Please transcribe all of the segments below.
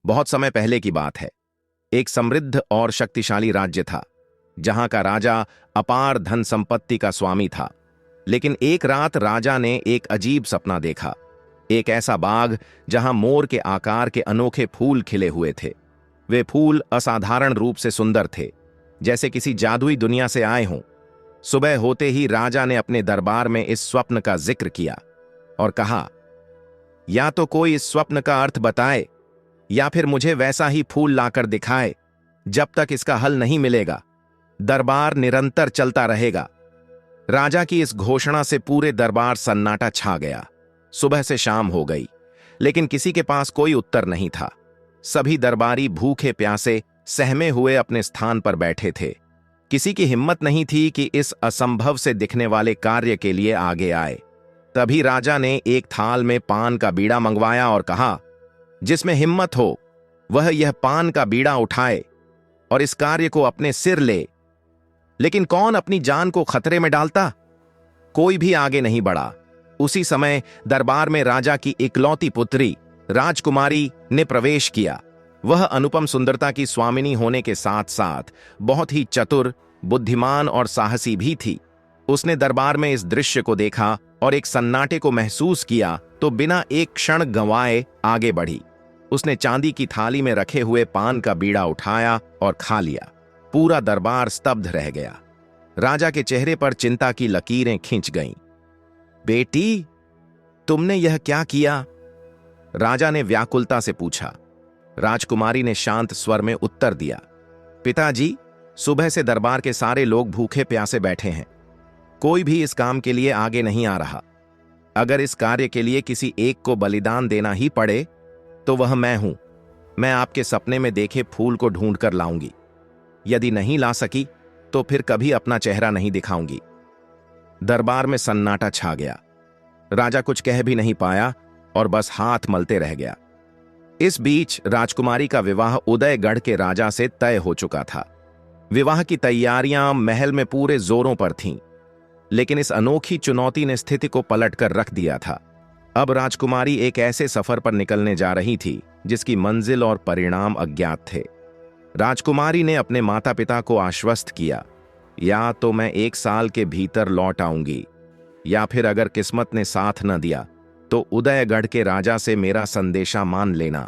बहुत समय पहले की बात है। एक समृद्ध और शक्तिशाली राज्य था, जहां का राजा अपार धन संपत्ति का स्वामी था। लेकिन एक रात राजा ने एक अजीब सपना देखा। एक ऐसा बाग जहां मोर के आकार के अनोखे फूल खिले हुए थे। वे फूल असाधारण रूप से सुंदर थे, जैसे किसी जादुई दुनिया से आए हों। सुबह होते ही राजा ने अपने दरबार में इस स्वप्न का जिक्र किया और कहा, या तो कोई इस स्वप्न का अर्थ बताए या फिर मुझे वैसा ही फूल लाकर दिखाए। जब तक इसका हल नहीं मिलेगा, दरबार निरंतर चलता रहेगा। राजा की इस घोषणा से पूरे दरबार सन्नाटा छा गया। सुबह से शाम हो गई, लेकिन किसी के पास कोई उत्तर नहीं था। सभी दरबारी भूखे प्यासे सहमे हुए अपने स्थान पर बैठे थे। किसी की हिम्मत नहीं थी कि इस असंभव से दिखने वाले कार्य के लिए आगे आए। तभी राजा ने एक थाल में पान का बीड़ा मंगवाया और कहा, जिसमें हिम्मत हो वह यह पान का बीड़ा उठाए और इस कार्य को अपने सिर ले। लेकिन कौन अपनी जान को खतरे में डालता? कोई भी आगे नहीं बढ़ा। उसी समय दरबार में राजा की इकलौती पुत्री राजकुमारी ने प्रवेश किया। वह अनुपम सुंदरता की स्वामिनी होने के साथ साथ बहुत ही चतुर, बुद्धिमान और साहसी भी थी। उसने दरबार में इस दृश्य को देखा और एक सन्नाटे को महसूस किया तो बिना एक क्षण गंवाए आगे बढ़ी। उसने चांदी की थाली में रखे हुए पान का बीड़ा उठाया और खा लिया। पूरा दरबार स्तब्ध रह गया। राजा के चेहरे पर चिंता की लकीरें खिंच गईं। बेटी, तुमने यह क्या किया? राजा ने व्याकुलता से पूछा। राजकुमारी ने शांत स्वर में उत्तर दिया, पिताजी, सुबह से दरबार के सारे लोग भूखे प्यासे बैठे हैं। कोई भी इस काम के लिए आगे नहीं आ रहा। अगर इस कार्य के लिए किसी एक को बलिदान देना ही पड़े तो वह मैं हूं। मैं आपके सपने में देखे फूल को ढूंढ कर लाऊंगी। यदि नहीं ला सकी तो फिर कभी अपना चेहरा नहीं दिखाऊंगी। दरबार में सन्नाटा छा गया। राजा कुछ कह भी नहीं पाया और बस हाथ मलते रह गया। इस बीच राजकुमारी का विवाह उदयगढ़ के राजा से तय हो चुका था। विवाह की तैयारियां महल में पूरे जोरों पर थीं, लेकिन इस अनोखी चुनौती ने स्थिति को पलट कर रख दिया था। अब राजकुमारी एक ऐसे सफर पर निकलने जा रही थी जिसकी मंजिल और परिणाम अज्ञात थे। राजकुमारी ने अपने माता पिता को आश्वस्त किया, या तो मैं 1 साल के भीतर लौट आऊंगी, या फिर अगर किस्मत ने साथ न दिया तो उदयगढ़ के राजा से मेरा संदेशा मान लेना।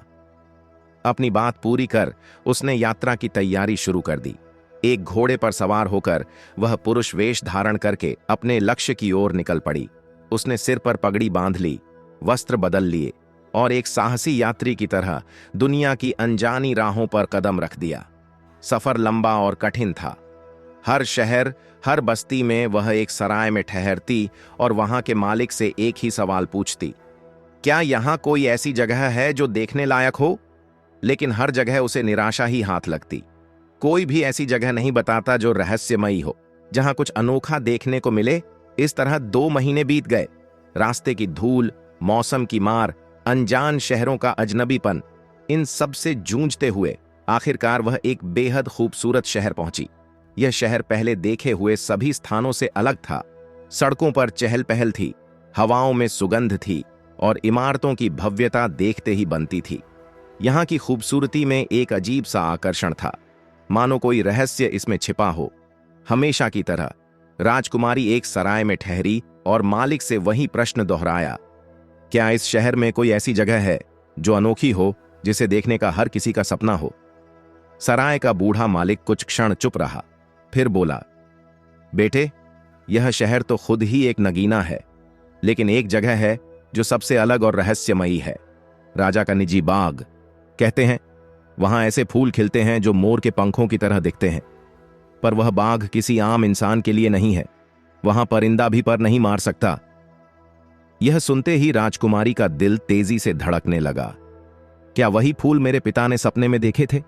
अपनी बात पूरी कर उसने यात्रा की तैयारी शुरू कर दी। एक घोड़े पर सवार होकर वह पुरुष वेश धारण करके अपने लक्ष्य की ओर निकल पड़ी। उसने सिर पर पगड़ी बांध ली, वस्त्र बदल लिए और एक साहसी यात्री की तरह दुनिया की अनजानी राहों पर कदम रख दिया। सफर लंबा और कठिन था। हर शहर, हर बस्ती में वह एक सराय में ठहरती और वहां के मालिक से एक ही सवाल पूछती, क्या यहां कोई ऐसी जगह है जो देखने लायक हो? लेकिन हर जगह उसे निराशा ही हाथ लगती। कोई भी ऐसी जगह नहीं बताता जो रहस्यमयी हो, जहां कुछ अनोखा देखने को मिले। इस तरह 2 महीने बीत गए। रास्ते की धूल, मौसम की मार, अनजान शहरों का अजनबीपन, इन सब से जूझते हुए आखिरकार वह एक बेहद खूबसूरत शहर पहुंची। यह शहर पहले देखे हुए सभी स्थानों से अलग था। सड़कों पर चहल पहल थी, हवाओं में सुगंध थी और इमारतों की भव्यता देखते ही बनती थी। यहां की खूबसूरती में एक अजीब सा आकर्षण था, मानो कोई रहस्य इसमें छिपा हो। हमेशा की तरह राजकुमारी एक सराय में ठहरी और मालिक से वही प्रश्न दोहराया, क्या इस शहर में कोई ऐसी जगह है जो अनोखी हो, जिसे देखने का हर किसी का सपना हो? सराय का बूढ़ा मालिक कुछ क्षण चुप रहा, फिर बोला, बेटे, यह शहर तो खुद ही एक नगीना है, लेकिन एक जगह है जो सबसे अलग और रहस्यमयी है। राजा का निजी बाग। कहते हैं वहां ऐसे फूल खिलते हैं जो मोर के पंखों की तरह दिखते हैं, पर वह बाग किसी आम इंसान के लिए नहीं है। वहां परिंदा भी पर नहीं मार सकता। यह सुनते ही राजकुमारी का दिल तेजी से धड़कने लगा। क्या वही फूल मेरे पिता ने सपने में देखे थे?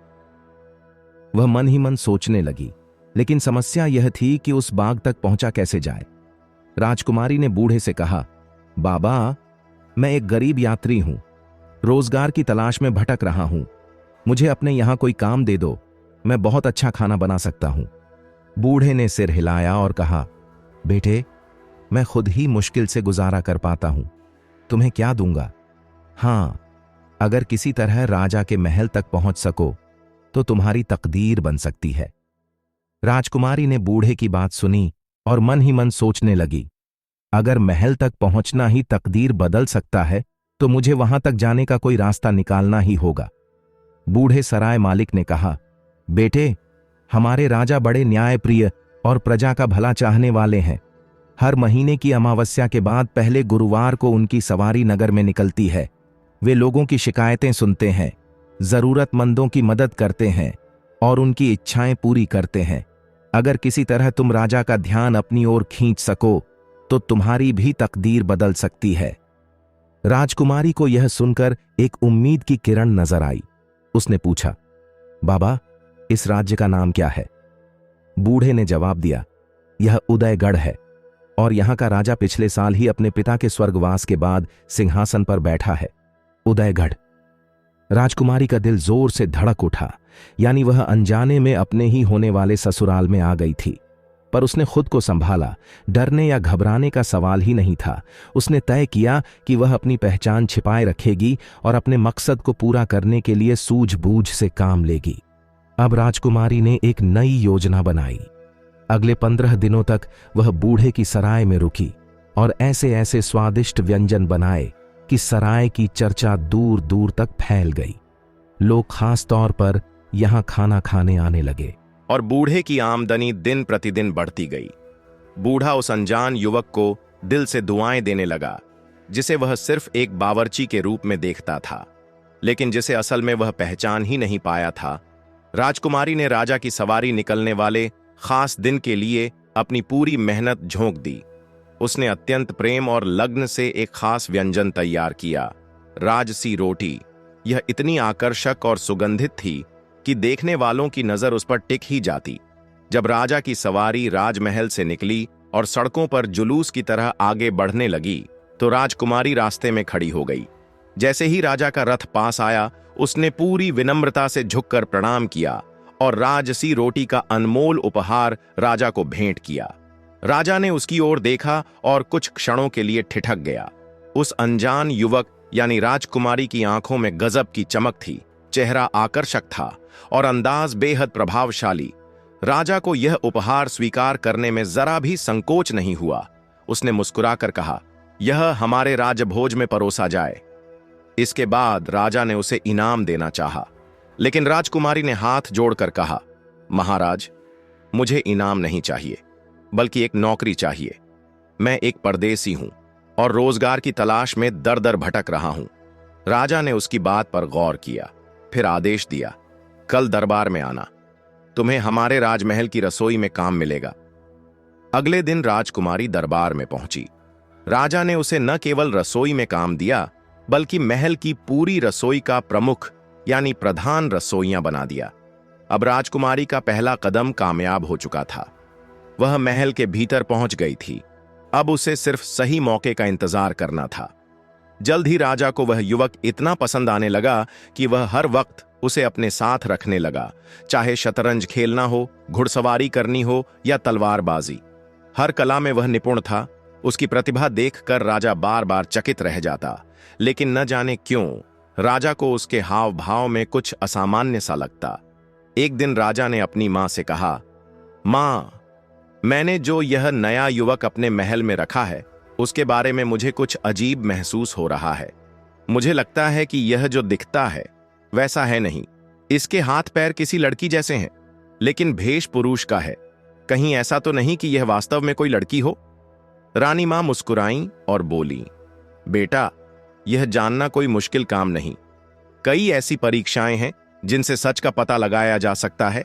वह मन ही मन सोचने लगी, लेकिन समस्या यह थी कि उस बाग तक पहुंचा कैसे जाए। राजकुमारी ने बूढ़े से कहा, बाबा, मैं एक गरीब यात्री हूं, रोजगार की तलाश में भटक रहा हूं। मुझे अपने यहां कोई काम दे दो, मैं बहुत अच्छा खाना बना सकता हूं। बूढ़े ने सिर हिलाया और कहा, बेटे, मैं खुद ही मुश्किल से गुजारा कर पाता हूं, तुम्हें क्या दूंगा? हां, अगर किसी तरह राजा के महल तक पहुंच सको तो तुम्हारी तकदीर बन सकती है। राजकुमारी ने बूढ़े की बात सुनी और मन ही मन सोचने लगी, अगर महल तक पहुंचना ही तकदीर बदल सकता है तो मुझे वहां तक जाने का कोई रास्ता निकालना ही होगा। बूढ़े सराय मालिक ने कहा, बेटे, हमारे राजा बड़े न्यायप्रिय और प्रजा का भला चाहने वाले हैं। हर महीने की अमावस्या के बाद पहले गुरुवार को उनकी सवारी नगर में निकलती है। वे लोगों की शिकायतें सुनते हैं, जरूरतमंदों की मदद करते हैं और उनकी इच्छाएं पूरी करते हैं। अगर किसी तरह तुम राजा का ध्यान अपनी ओर खींच सको तो तुम्हारी भी तकदीर बदल सकती है। राजकुमारी को यह सुनकर एक उम्मीद की किरण नजर आई। उसने पूछा, बाबा, इस राज्य का नाम क्या है? बूढ़े ने जवाब दिया, यह उदयगढ़ है और यहां का राजा पिछले साल ही अपने पिता के स्वर्गवास के बाद सिंहासन पर बैठा है। उदयगढ़। राजकुमारी का दिल जोर से धड़क उठा, यानी वह अनजाने में अपने ही होने वाले ससुराल में आ गई थी। पर उसने खुद को संभाला। डरने या घबराने का सवाल ही नहीं था। उसने तय किया कि वह अपनी पहचान छिपाए रखेगी और अपने मकसद को पूरा करने के लिए सूझबूझ से काम लेगी। अब राजकुमारी ने एक नई योजना बनाई। अगले 15 दिनों तक वह बूढ़े की सराय में रुकी और ऐसे ऐसे स्वादिष्ट व्यंजन बनाए कि सराय की चर्चा दूर दूर तक फैल गई। लोग खास तौर पर यहां खाना खाने आने लगे और बूढ़े की आमदनी दिन प्रतिदिन बढ़ती गई। बूढ़ा उस अनजान युवक को दिल से दुआएं देने लगा, जिसे वह सिर्फ एक बावर्ची के रूप में देखता था, लेकिन जिसे असल में वह पहचान ही नहीं पाया था। राजकुमारी ने राजा की सवारी निकलने वाले खास दिन के लिए अपनी पूरी मेहनत झोंक दी। उसने अत्यंत प्रेम और लग्न से एक खास व्यंजन तैयार किया, राजसी रोटी। यह इतनी आकर्षक और सुगंधित थी कि देखने वालों की नजर उस पर टिक ही जाती। जब राजा की सवारी राजमहल से निकली और सड़कों पर जुलूस की तरह आगे बढ़ने लगी तो राजकुमारी रास्ते में खड़ी हो गई। जैसे ही राजा का रथ पास आया, उसने पूरी विनम्रता से झुककर प्रणाम किया और राजसी रोटी का अनमोल उपहार राजा को भेंट किया। राजा ने उसकी ओर देखा और कुछ क्षणों के लिए ठिठक गया। उस अनजान युवक यानी राजकुमारी की आंखों में गजब की चमक थी, चेहरा आकर्षक था और अंदाज बेहद प्रभावशाली। राजा को यह उपहार स्वीकार करने में जरा भी संकोच नहीं हुआ। उसने मुस्कुराकर कहा, यह हमारे राजभोज में परोसा जाए। इसके बाद राजा ने उसे इनाम देना चाहा, लेकिन राजकुमारी ने हाथ जोड़कर कहा, महाराज, मुझे इनाम नहीं चाहिए, बल्कि एक नौकरी चाहिए। मैं एक परदेसी हूं और रोजगार की तलाश में दर दर भटक रहा हूं। राजा ने उसकी बात पर गौर किया, फिर आदेश दिया, कल दरबार में आना, तुम्हें हमारे राजमहल की रसोई में काम मिलेगा। अगले दिन राजकुमारी दरबार में पहुंची। राजा ने उसे न केवल रसोई में काम दिया, बल्कि महल की पूरी रसोई का प्रमुख यानी प्रधान रसोइया बना दिया। अब राजकुमारी का पहला कदम कामयाब हो चुका था। वह महल के भीतर पहुंच गई थी। अब उसे सिर्फ सही मौके का इंतजार करना था। जल्द ही राजा को वह युवक इतना पसंद आने लगा कि वह हर वक्त उसे अपने साथ रखने लगा, चाहे शतरंज खेलना हो, घुड़सवारी करनी हो या तलवारबाजी। हर कला में वह निपुण था। उसकी प्रतिभा देखकर राजा बार बार चकित रह जाता, लेकिन न जाने क्यों राजा को उसके हाव भाव में कुछ असामान्य सा लगता। एक दिन राजा ने अपनी मां से कहा, मां, मैंने जो यह नया युवक अपने महल में रखा है, उसके बारे में मुझे कुछ अजीब महसूस हो रहा है। मुझे लगता है कि यह जो दिखता है वैसा है नहीं। इसके हाथ पैर किसी लड़की जैसे हैं, लेकिन भेष पुरुष का है। कहीं ऐसा तो नहीं कि यह वास्तव में कोई लड़की हो? रानी मां मुस्कुराईं और बोली, बेटा, यह जानना कोई मुश्किल काम नहीं। कई ऐसी परीक्षाएं हैं जिनसे सच का पता लगाया जा सकता है।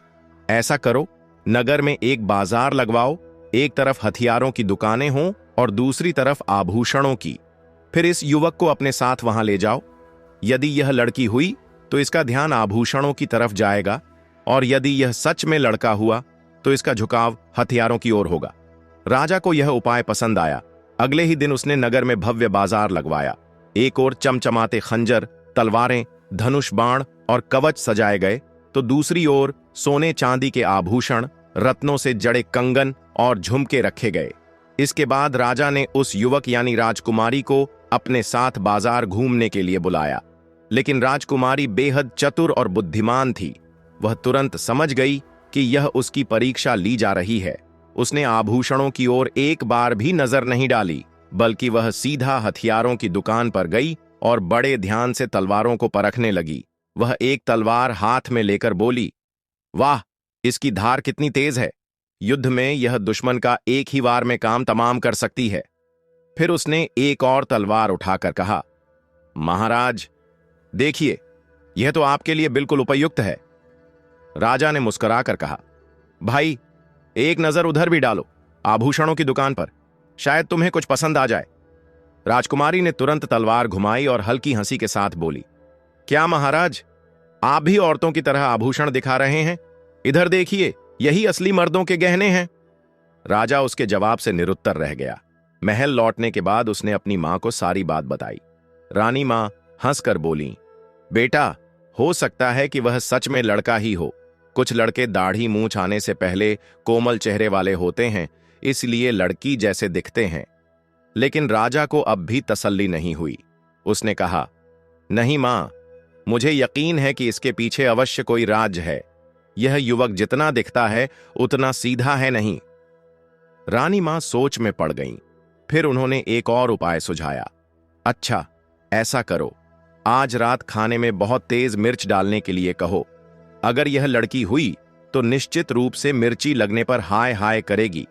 ऐसा करो, नगर में एक बाजार लगवाओ, एक तरफ हथियारों की दुकानें हों और दूसरी तरफ आभूषणों की। फिर इस युवक को अपने साथ वहां ले जाओ। यदि यह लड़की हुई तो इसका ध्यान आभूषणों की तरफ जाएगा, और यदि यह सच में लड़का हुआ तो इसका झुकाव हथियारों की ओर होगा। राजा को यह उपाय पसंद आया। अगले ही दिन उसने नगर में भव्य बाजार लगवाया। एक ओर चमचमाते खंजर, तलवारें, धनुष बाण और कवच सजाए गए, तो दूसरी ओर सोने चांदी के आभूषण, रत्नों से जड़े कंगन और झुमके रखे गए। इसके बाद राजा ने उस युवक यानी राजकुमारी को अपने साथ बाजार घूमने के लिए बुलाया। लेकिन राजकुमारी बेहद चतुर और बुद्धिमान थी। वह तुरंत समझ गई कि यह उसकी परीक्षा ली जा रही है। उसने आभूषणों की ओर एक बार भी नजर नहीं डाली, बल्कि वह सीधा हथियारों की दुकान पर गई और बड़े ध्यान से तलवारों को परखने लगी। वह एक तलवार हाथ में लेकर बोली, वाह, इसकी धार कितनी तेज है। युद्ध में यह दुश्मन का एक ही वार में काम तमाम कर सकती है। फिर उसने एक और तलवार उठाकर कहा, महाराज देखिए, यह तो आपके लिए बिल्कुल उपयुक्त है। राजा ने मुस्कुराकर कहा, भाई एक नजर उधर भी डालो, आभूषणों की दुकान पर, शायद तुम्हें कुछ पसंद आ जाए। राजकुमारी ने तुरंत तलवार घुमाई और हल्की हंसी के साथ बोली, क्या महाराज, आप भी औरतों की तरह आभूषण दिखा रहे हैं? इधर देखिए, यही असली मर्दों के गहने हैं। राजा उसके जवाब से निरुत्तर रह गया। महल लौटने के बाद उसने अपनी मां को सारी बात बताई। रानी मां हंसकर बोली, बेटा, हो सकता है कि वह सच में लड़का ही हो। कुछ लड़के दाढ़ी मूंछ आने से पहले कोमल चेहरे वाले होते हैं, इसलिए लड़की जैसे दिखते हैं। लेकिन राजा को अब भी तसल्ली नहीं हुई। उसने कहा, नहीं मां, मुझे यकीन है कि इसके पीछे अवश्य कोई राज है। यह युवक जितना दिखता है उतना सीधा है नहीं। रानी मां सोच में पड़ गईं। फिर उन्होंने एक और उपाय सुझाया। अच्छा, ऐसा करो, आज रात खाने में बहुत तेज मिर्च डालने के लिए कहो। अगर यह लड़की हुई तो निश्चित रूप से मिर्ची लगने पर हाय हाय करेगी,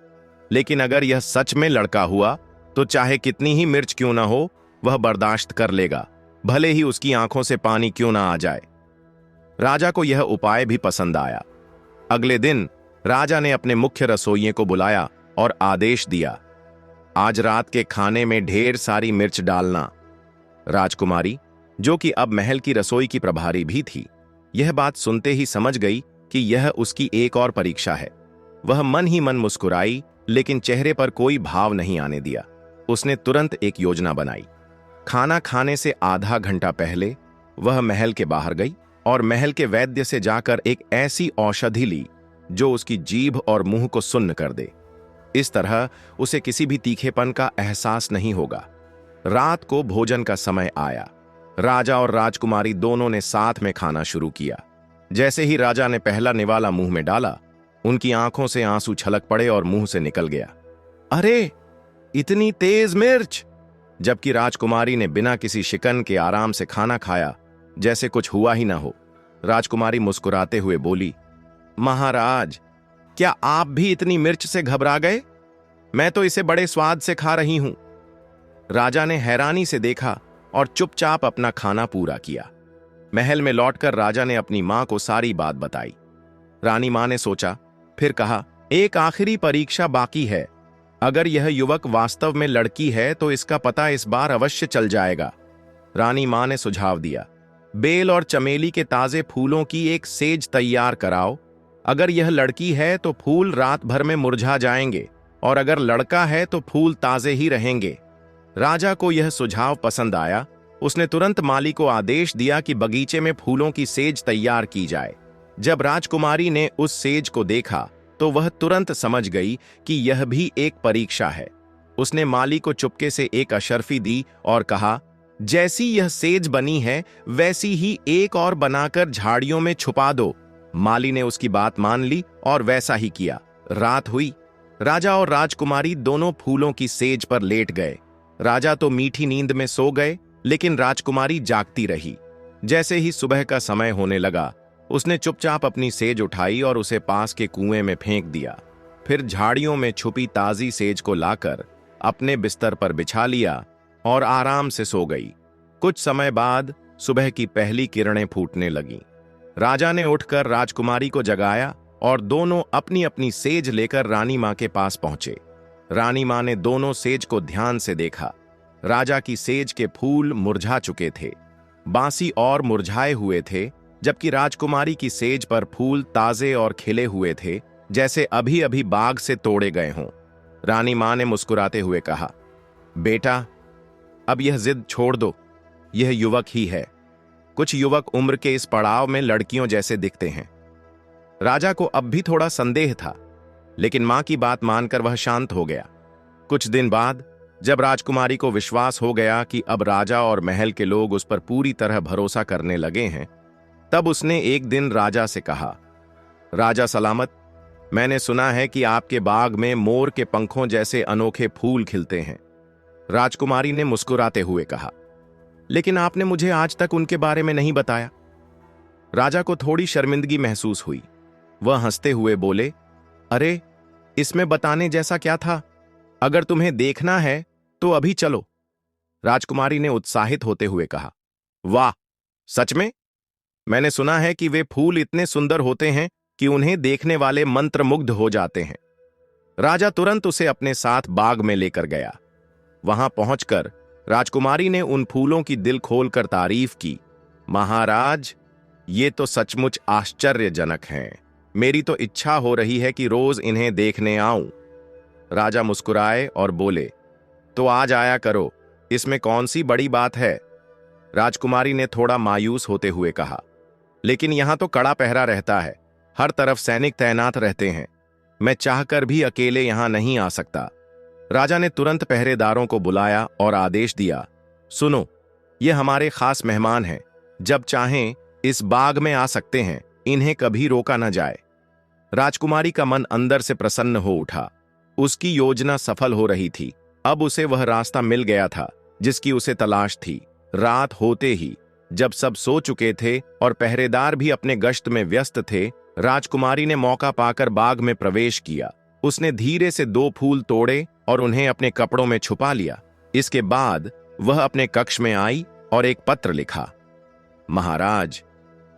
लेकिन अगर यह सच में लड़का हुआ तो चाहे कितनी ही मिर्च क्यों ना हो, वह बर्दाश्त कर लेगा, भले ही उसकी आंखों से पानी क्यों ना आ जाए। राजा को यह उपाय भी पसंद आया। अगले दिन राजा ने अपने मुख्य रसोइये को बुलाया और आदेश दिया, आज रात के खाने में ढेर सारी मिर्च डालना। राजकुमारी, जो कि अब महल की रसोई की प्रभारी भी थी, यह बात सुनते ही समझ गई कि यह उसकी एक और परीक्षा है। वह मन ही मन मुस्कुराई, लेकिन चेहरे पर कोई भाव नहीं आने दिया। उसने तुरंत एक योजना बनाई। खाना खाने से आधा घंटा पहले वह महल के बाहर गई और महल के वैद्य से जाकर एक ऐसी औषधि ली जो उसकी जीभ और मुंह को सुन्न कर दे। इस तरह उसे किसी भी तीखेपन का एहसास नहीं होगा। रात को भोजन का समय आया। राजा और राजकुमारी दोनों ने साथ में खाना शुरू किया। जैसे ही राजा ने पहला निवाला मुंह में डाला, उनकी आंखों से आंसू छलक पड़े और मुंह से निकल गया, अरे इतनी तेज मिर्च! जबकि राजकुमारी ने बिना किसी शिकन के आराम से खाना खाया, जैसे कुछ हुआ ही ना हो। राजकुमारी मुस्कुराते हुए बोली, महाराज, क्या आप भी इतनी मिर्च से घबरा गए? मैं तो इसे बड़े स्वाद से खा रही हूं। राजा ने हैरानी से देखा और चुपचाप अपना खाना पूरा किया। महल में लौटकर राजा ने अपनी मां को सारी बात बताई। रानी मां ने सोचा, फिर कहा, एक आखिरी परीक्षा बाकी है। अगर यह युवक वास्तव में लड़की है तो इसका पता इस बार अवश्य चल जाएगा। रानी मां ने सुझाव दिया, बेल और चमेली के ताजे फूलों की एक सेज तैयार कराओ। अगर यह लड़की है तो फूल रात भर में मुरझा जाएंगे, और अगर लड़का है तो फूल ताजे ही रहेंगे। राजा को यह सुझाव पसंद आया। उसने तुरंत माली को आदेश दिया कि बगीचे में फूलों की सेज तैयार की जाए। जब राजकुमारी ने उस सेज को देखा तो वह तुरंत समझ गई कि यह भी एक परीक्षा है। उसने माली को चुपके से एक अशर्फी दी और कहा, जैसी यह सेज बनी है वैसी ही एक और बनाकर झाड़ियों में छुपा दो। माली ने उसकी बात मान ली और वैसा ही किया। रात हुई। राजा और राजकुमारी दोनों फूलों की सेज पर लेट गए। राजा तो मीठी नींद में सो गए, लेकिन राजकुमारी जागती रही। जैसे ही सुबह का समय होने लगा, उसने चुपचाप अपनी सेज उठाई और उसे पास के कुएं में फेंक दिया। फिर झाड़ियों में छुपी ताजी सेज को लाकर अपने बिस्तर पर बिछा लिया और आराम से सो गई। कुछ समय बाद सुबह की पहली किरणें फूटने लगीं। राजा ने उठकर राजकुमारी को जगाया और दोनों अपनी अपनी सेज लेकर रानी मां के पास पहुंचे। रानी मां ने दोनों सेज को ध्यान से देखा। राजा की सेज के फूल मुरझा चुके थे, बांसी और मुरझाए हुए थे, जबकि राजकुमारी की सेज पर फूल ताजे और खिले हुए थे, जैसे अभी अभी बाग से तोड़े गए हों। रानी मां ने मुस्कुराते हुए कहा, बेटा, अब यह जिद छोड़ दो, यह युवक ही है। कुछ युवक उम्र के इस पड़ाव में लड़कियों जैसे दिखते हैं। राजा को अब भी थोड़ा संदेह था, लेकिन मां की बात मानकर वह शांत हो गया। कुछ दिन बाद जब राजकुमारी को विश्वास हो गया कि अब राजा और महल के लोग उस पर पूरी तरह भरोसा करने लगे हैं, तब उसने एक दिन राजा से कहा, राजा सलामत, मैंने सुना है कि आपके बाग में मोर के पंखों जैसे अनोखे फूल खिलते हैं। राजकुमारी ने मुस्कुराते हुए कहा, लेकिन आपने मुझे आज तक उनके बारे में नहीं बताया। राजा को थोड़ी शर्मिंदगी महसूस हुई। वह हंसते हुए बोले, अरे, इसमें बताने जैसा क्या था? अगर तुम्हें देखना है तो अभी चलो। राजकुमारी ने उत्साहित होते हुए कहा, वाह, सच में? मैंने सुना है कि वे फूल इतने सुंदर होते हैं कि उन्हें देखने वाले मंत्रमुग्ध हो जाते हैं। राजा तुरंत उसे अपने साथ बाग में लेकर गया। वहां पहुंचकर राजकुमारी ने उन फूलों की दिल खोलकर तारीफ की। महाराज, ये तो सचमुच आश्चर्यजनक हैं। मेरी तो इच्छा हो रही है कि रोज इन्हें देखने आऊं। राजा मुस्कुराए और बोले, तो आज आया करो, इसमें कौन सी बड़ी बात है? राजकुमारी ने थोड़ा मायूस होते हुए कहा, लेकिन यहां तो कड़ा पहरा रहता है, हर तरफ सैनिक तैनात रहते हैं। मैं चाहकर भी अकेले यहां नहीं आ सकता। राजा ने तुरंत पहरेदारों को बुलाया और आदेश दिया, सुनो, ये हमारे खास मेहमान हैं, जब चाहें इस बाग में आ सकते हैं, इन्हें कभी रोका न जाए। राजकुमारी का मन अंदर से प्रसन्न हो उठा। उसकी योजना सफल हो रही थी। अब उसे वह रास्ता मिल गया था जिसकी उसे तलाश थी। रात होते ही, जब सब सो चुके थे और पहरेदार भी अपने गश्त में व्यस्त थे, राजकुमारी ने मौका पाकर बाग में प्रवेश किया। उसने धीरे से 2 फूल तोड़े और उन्हें अपने कपड़ों में छुपा लिया। इसके बाद वह अपने कक्ष में आई और एक पत्र लिखा, महाराज,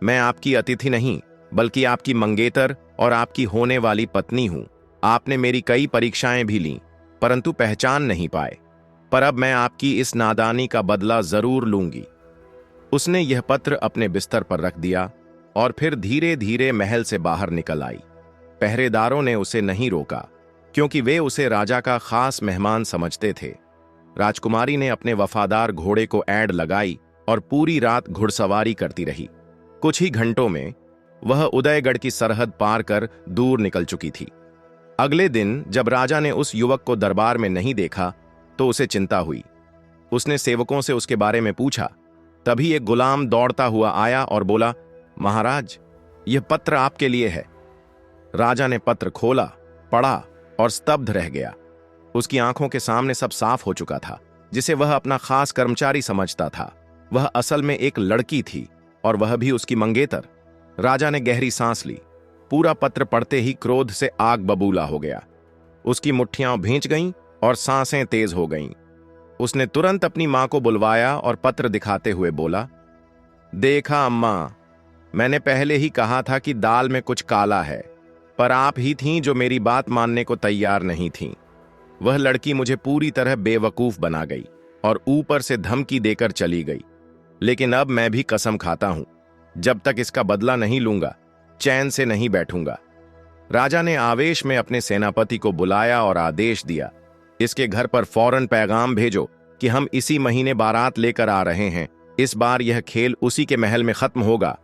मैं आपकी अतिथि नहीं बल्कि आपकी मंगेतर और आपकी होने वाली पत्नी हूं। आपने मेरी कई परीक्षाएं भी लीं, परंतु पहचान नहीं पाए, पर अब मैं आपकी इस नादानी का बदला जरूर लूंगी। उसने यह पत्र अपने बिस्तर पर रख दिया और फिर धीरे धीरे महल से बाहर निकल आई। पहरेदारों ने उसे नहीं रोका क्योंकि वे उसे राजा का खास मेहमान समझते थे। राजकुमारी ने अपने वफादार घोड़े को ऐड लगाई और पूरी रात घुड़सवारी करती रही। कुछ ही घंटों में वह उदयगढ़ की सरहद पार कर दूर निकल चुकी थी। अगले दिन जब राजा ने उस युवक को दरबार में नहीं देखा तो उसे चिंता हुई। उसने सेवकों से उसके बारे में पूछा। तभी एक गुलाम दौड़ता हुआ आया और बोला, महाराज, यह पत्र आपके लिए है। राजा ने पत्र खोला, पढ़ा और स्तब्ध रह गया। उसकी आंखों के सामने सब साफ हो चुका था। जिसे वह अपना खास कर्मचारी समझता था, वह असल में एक लड़की थी और वह भी उसकी मंगेतर। राजा ने गहरी सांस ली। पूरा पत्र पढ़ते ही क्रोध से आग बबूला हो गया। उसकी मुट्ठियां भींच गईं और सांसें तेज हो गईं। उसने तुरंत अपनी मां को बुलवाया और पत्र दिखाते हुए बोला, देखा अम्मा, मैंने पहले ही कहा था कि दाल में कुछ काला है, पर आप ही थीं जो मेरी बात मानने को तैयार नहीं थीं। वह लड़की मुझे पूरी तरह बेवकूफ बना गई और ऊपर से धमकी देकर चली गई। लेकिन अब मैं भी कसम खाता हूं, जब तक इसका बदला नहीं लूंगा, चैन से नहीं बैठूंगा। राजा ने आवेश में अपने सेनापति को बुलाया और आदेश दिया, इसके घर पर फौरन पैगाम भेजो कि हम इसी महीने बारात लेकर आ रहे हैं। इस बार यह खेल उसी के महल में खत्म होगा।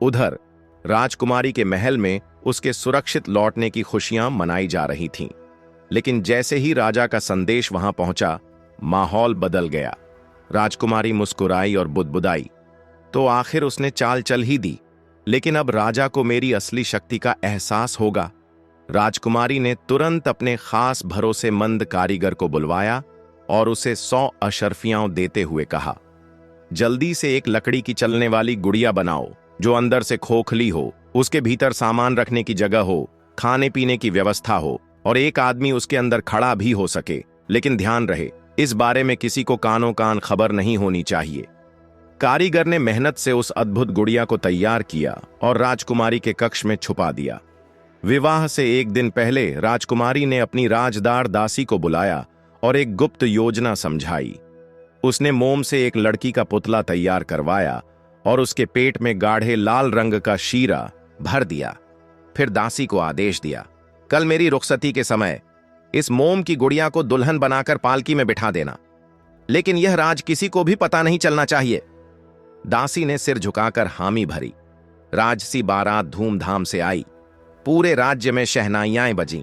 उधर राजकुमारी के महल में उसके सुरक्षित लौटने की खुशियां मनाई जा रही थीं। लेकिन जैसे ही राजा का संदेश वहां पहुंचा, माहौल बदल गया। राजकुमारी मुस्कुराई और बुदबुदाई, तो आखिर उसने चाल चल ही दी। लेकिन अब राजा को मेरी असली शक्ति का एहसास होगा। राजकुमारी ने तुरंत अपने खास भरोसेमंद कारीगर को बुलवाया और उसे 100 अशर्फियां देते हुए कहा, जल्दी से एक लकड़ी की चलने वाली गुड़िया बनाओ जो अंदर से खोखली हो, उसके भीतर सामान रखने की जगह हो, खाने पीने की व्यवस्था हो और एक आदमी उसके अंदर खड़ा भी हो सके। लेकिन ध्यान रहे, इस बारे में किसी को कानों कान खबर नहीं होनी चाहिए। कारीगर ने मेहनत से उस अद्भुत गुड़िया को तैयार किया और राजकुमारी के कक्ष में छुपा दिया। विवाह से एक दिन पहले राजकुमारी ने अपनी राजदार दासी को बुलाया और एक गुप्त योजना समझाई। उसने मोम से एक लड़की का पुतला तैयार करवाया और उसके पेट में गाढ़े लाल रंग का शीरा भर दिया। फिर दासी को आदेश दिया, कल मेरी रुखसती के समय इस मोम की गुड़िया को दुल्हन बनाकर पालकी में बिठा देना, लेकिन यह राज किसी को भी पता नहीं चलना चाहिए। दासी ने सिर झुकाकर हामी भरी। राजसी बारात धूमधाम से आई। पूरे राज्य में शहनाइयां बजीं,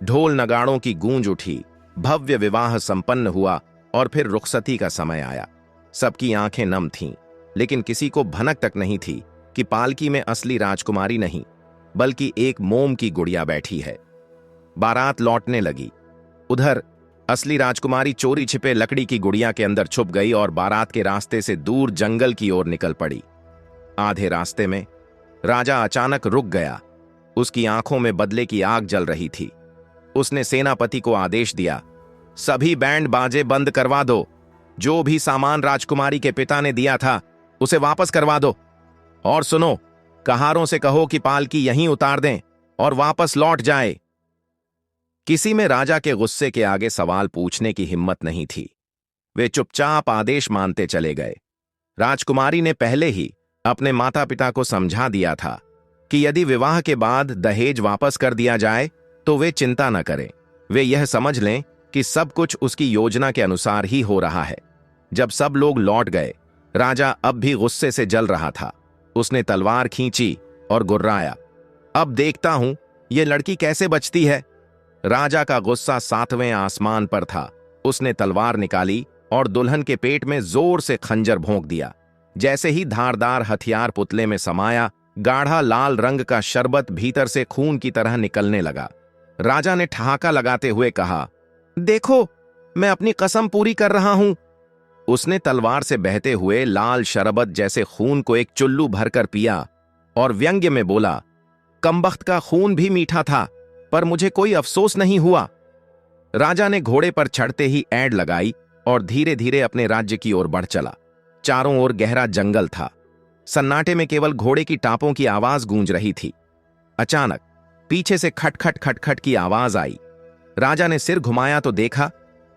ढोल नगाड़ों की गूंज उठी भव्य विवाह संपन्न हुआ और फिर रुखसती का समय आया। सबकी आंखें नम थीं, लेकिन किसी को भनक तक नहीं थी कि पालकी में असली राजकुमारी नहीं, बल्कि एक मोम की गुड़िया बैठी है। बारात लौटने लगी। उधर असली राजकुमारी चोरी छिपे लकड़ी की गुड़िया के अंदर छुप गई और बारात के रास्ते से दूर जंगल की ओर निकल पड़ी। आधे रास्ते में राजा अचानक रुक गया। उसकी आंखों में बदले की आग जल रही थी। उसने सेनापति को आदेश दिया, सभी बैंड बाजे बंद करवा दो। जो भी सामान राजकुमारी के पिता ने दिया था उसे वापस करवा दो। और सुनो, कहारों से कहो कि पालकी यहीं उतार दें और वापस लौट जाए। किसी में राजा के गुस्से के आगे सवाल पूछने की हिम्मत नहीं थी। वे चुपचाप आदेश मानते चले गए। राजकुमारी ने पहले ही अपने माता पिता को समझा दिया था कि यदि विवाह के बाद दहेज वापस कर दिया जाए तो वे चिंता न करें। वे यह समझ लें कि सब कुछ उसकी योजना के अनुसार ही हो रहा है। जब सब लोग लौट गए, राजा अब भी गुस्से से जल रहा था। उसने तलवार खींची और गुर्राया, अब देखता हूं ये लड़की कैसे बचती है। राजा का गुस्सा 7वें आसमान पर था। उसने तलवार निकाली और दुल्हन के पेट में जोर से खंजर भोंक दिया। जैसे ही धारदार हथियार पुतले में समाया, गाढ़ा लाल रंग का शरबत भीतर से खून की तरह निकलने लगा। राजा ने ठहाका लगाते हुए कहा, देखो, मैं अपनी कसम पूरी कर रहा हूं। उसने तलवार से बहते हुए लाल शरबत जैसे खून को एक चुल्लू भरकर पिया और व्यंग्य में बोला, कमबख्त का खून भी मीठा था, पर मुझे कोई अफसोस नहीं हुआ। राजा ने घोड़े पर चढ़ते ही ऐड लगाई और धीरे धीरे अपने राज्य की ओर बढ़ चला। चारों ओर गहरा जंगल था। सन्नाटे में केवल घोड़े की टापों की आवाज गूंज रही थी। अचानक पीछे से खटखट खटखट की आवाज आई। राजा ने सिर घुमाया तो देखा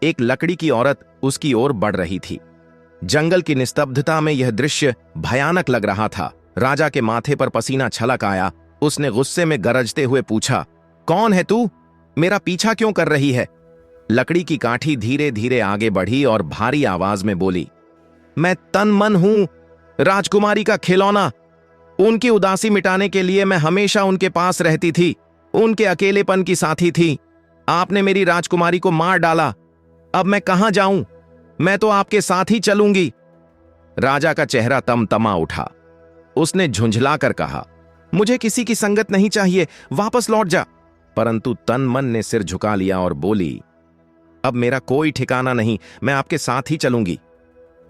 एक लकड़ी की औरत उसकी ओर बढ़ रही थी। जंगल की निस्तब्धता में यह दृश्य भयानक लग रहा था। राजा के माथे पर पसीना छलक आया। उसने गुस्से में गरजते हुए पूछा, कौन है तू? मेरा पीछा क्यों कर रही है? लकड़ी की काठी धीरे धीरे आगे बढ़ी और भारी आवाज में बोली, मैं तन मन हूं, राजकुमारी का खिलौना। उनकी उदासी मिटाने के लिए मैं हमेशा उनके पास रहती थी, उनके अकेलेपन की साथी थी। आपने मेरी राजकुमारी को मार डाला। अब मैं कहां जाऊं? मैं तो आपके साथ ही चलूंगी। राजा का चेहरा तमतमा उठा। उसने झुंझलाकर कहा, मुझे किसी की संगत नहीं चाहिए, वापस लौट जा। परंतु तन मन ने सिर झुका लिया और बोली, अब मेरा कोई ठिकाना नहीं, मैं आपके साथ ही चलूंगी।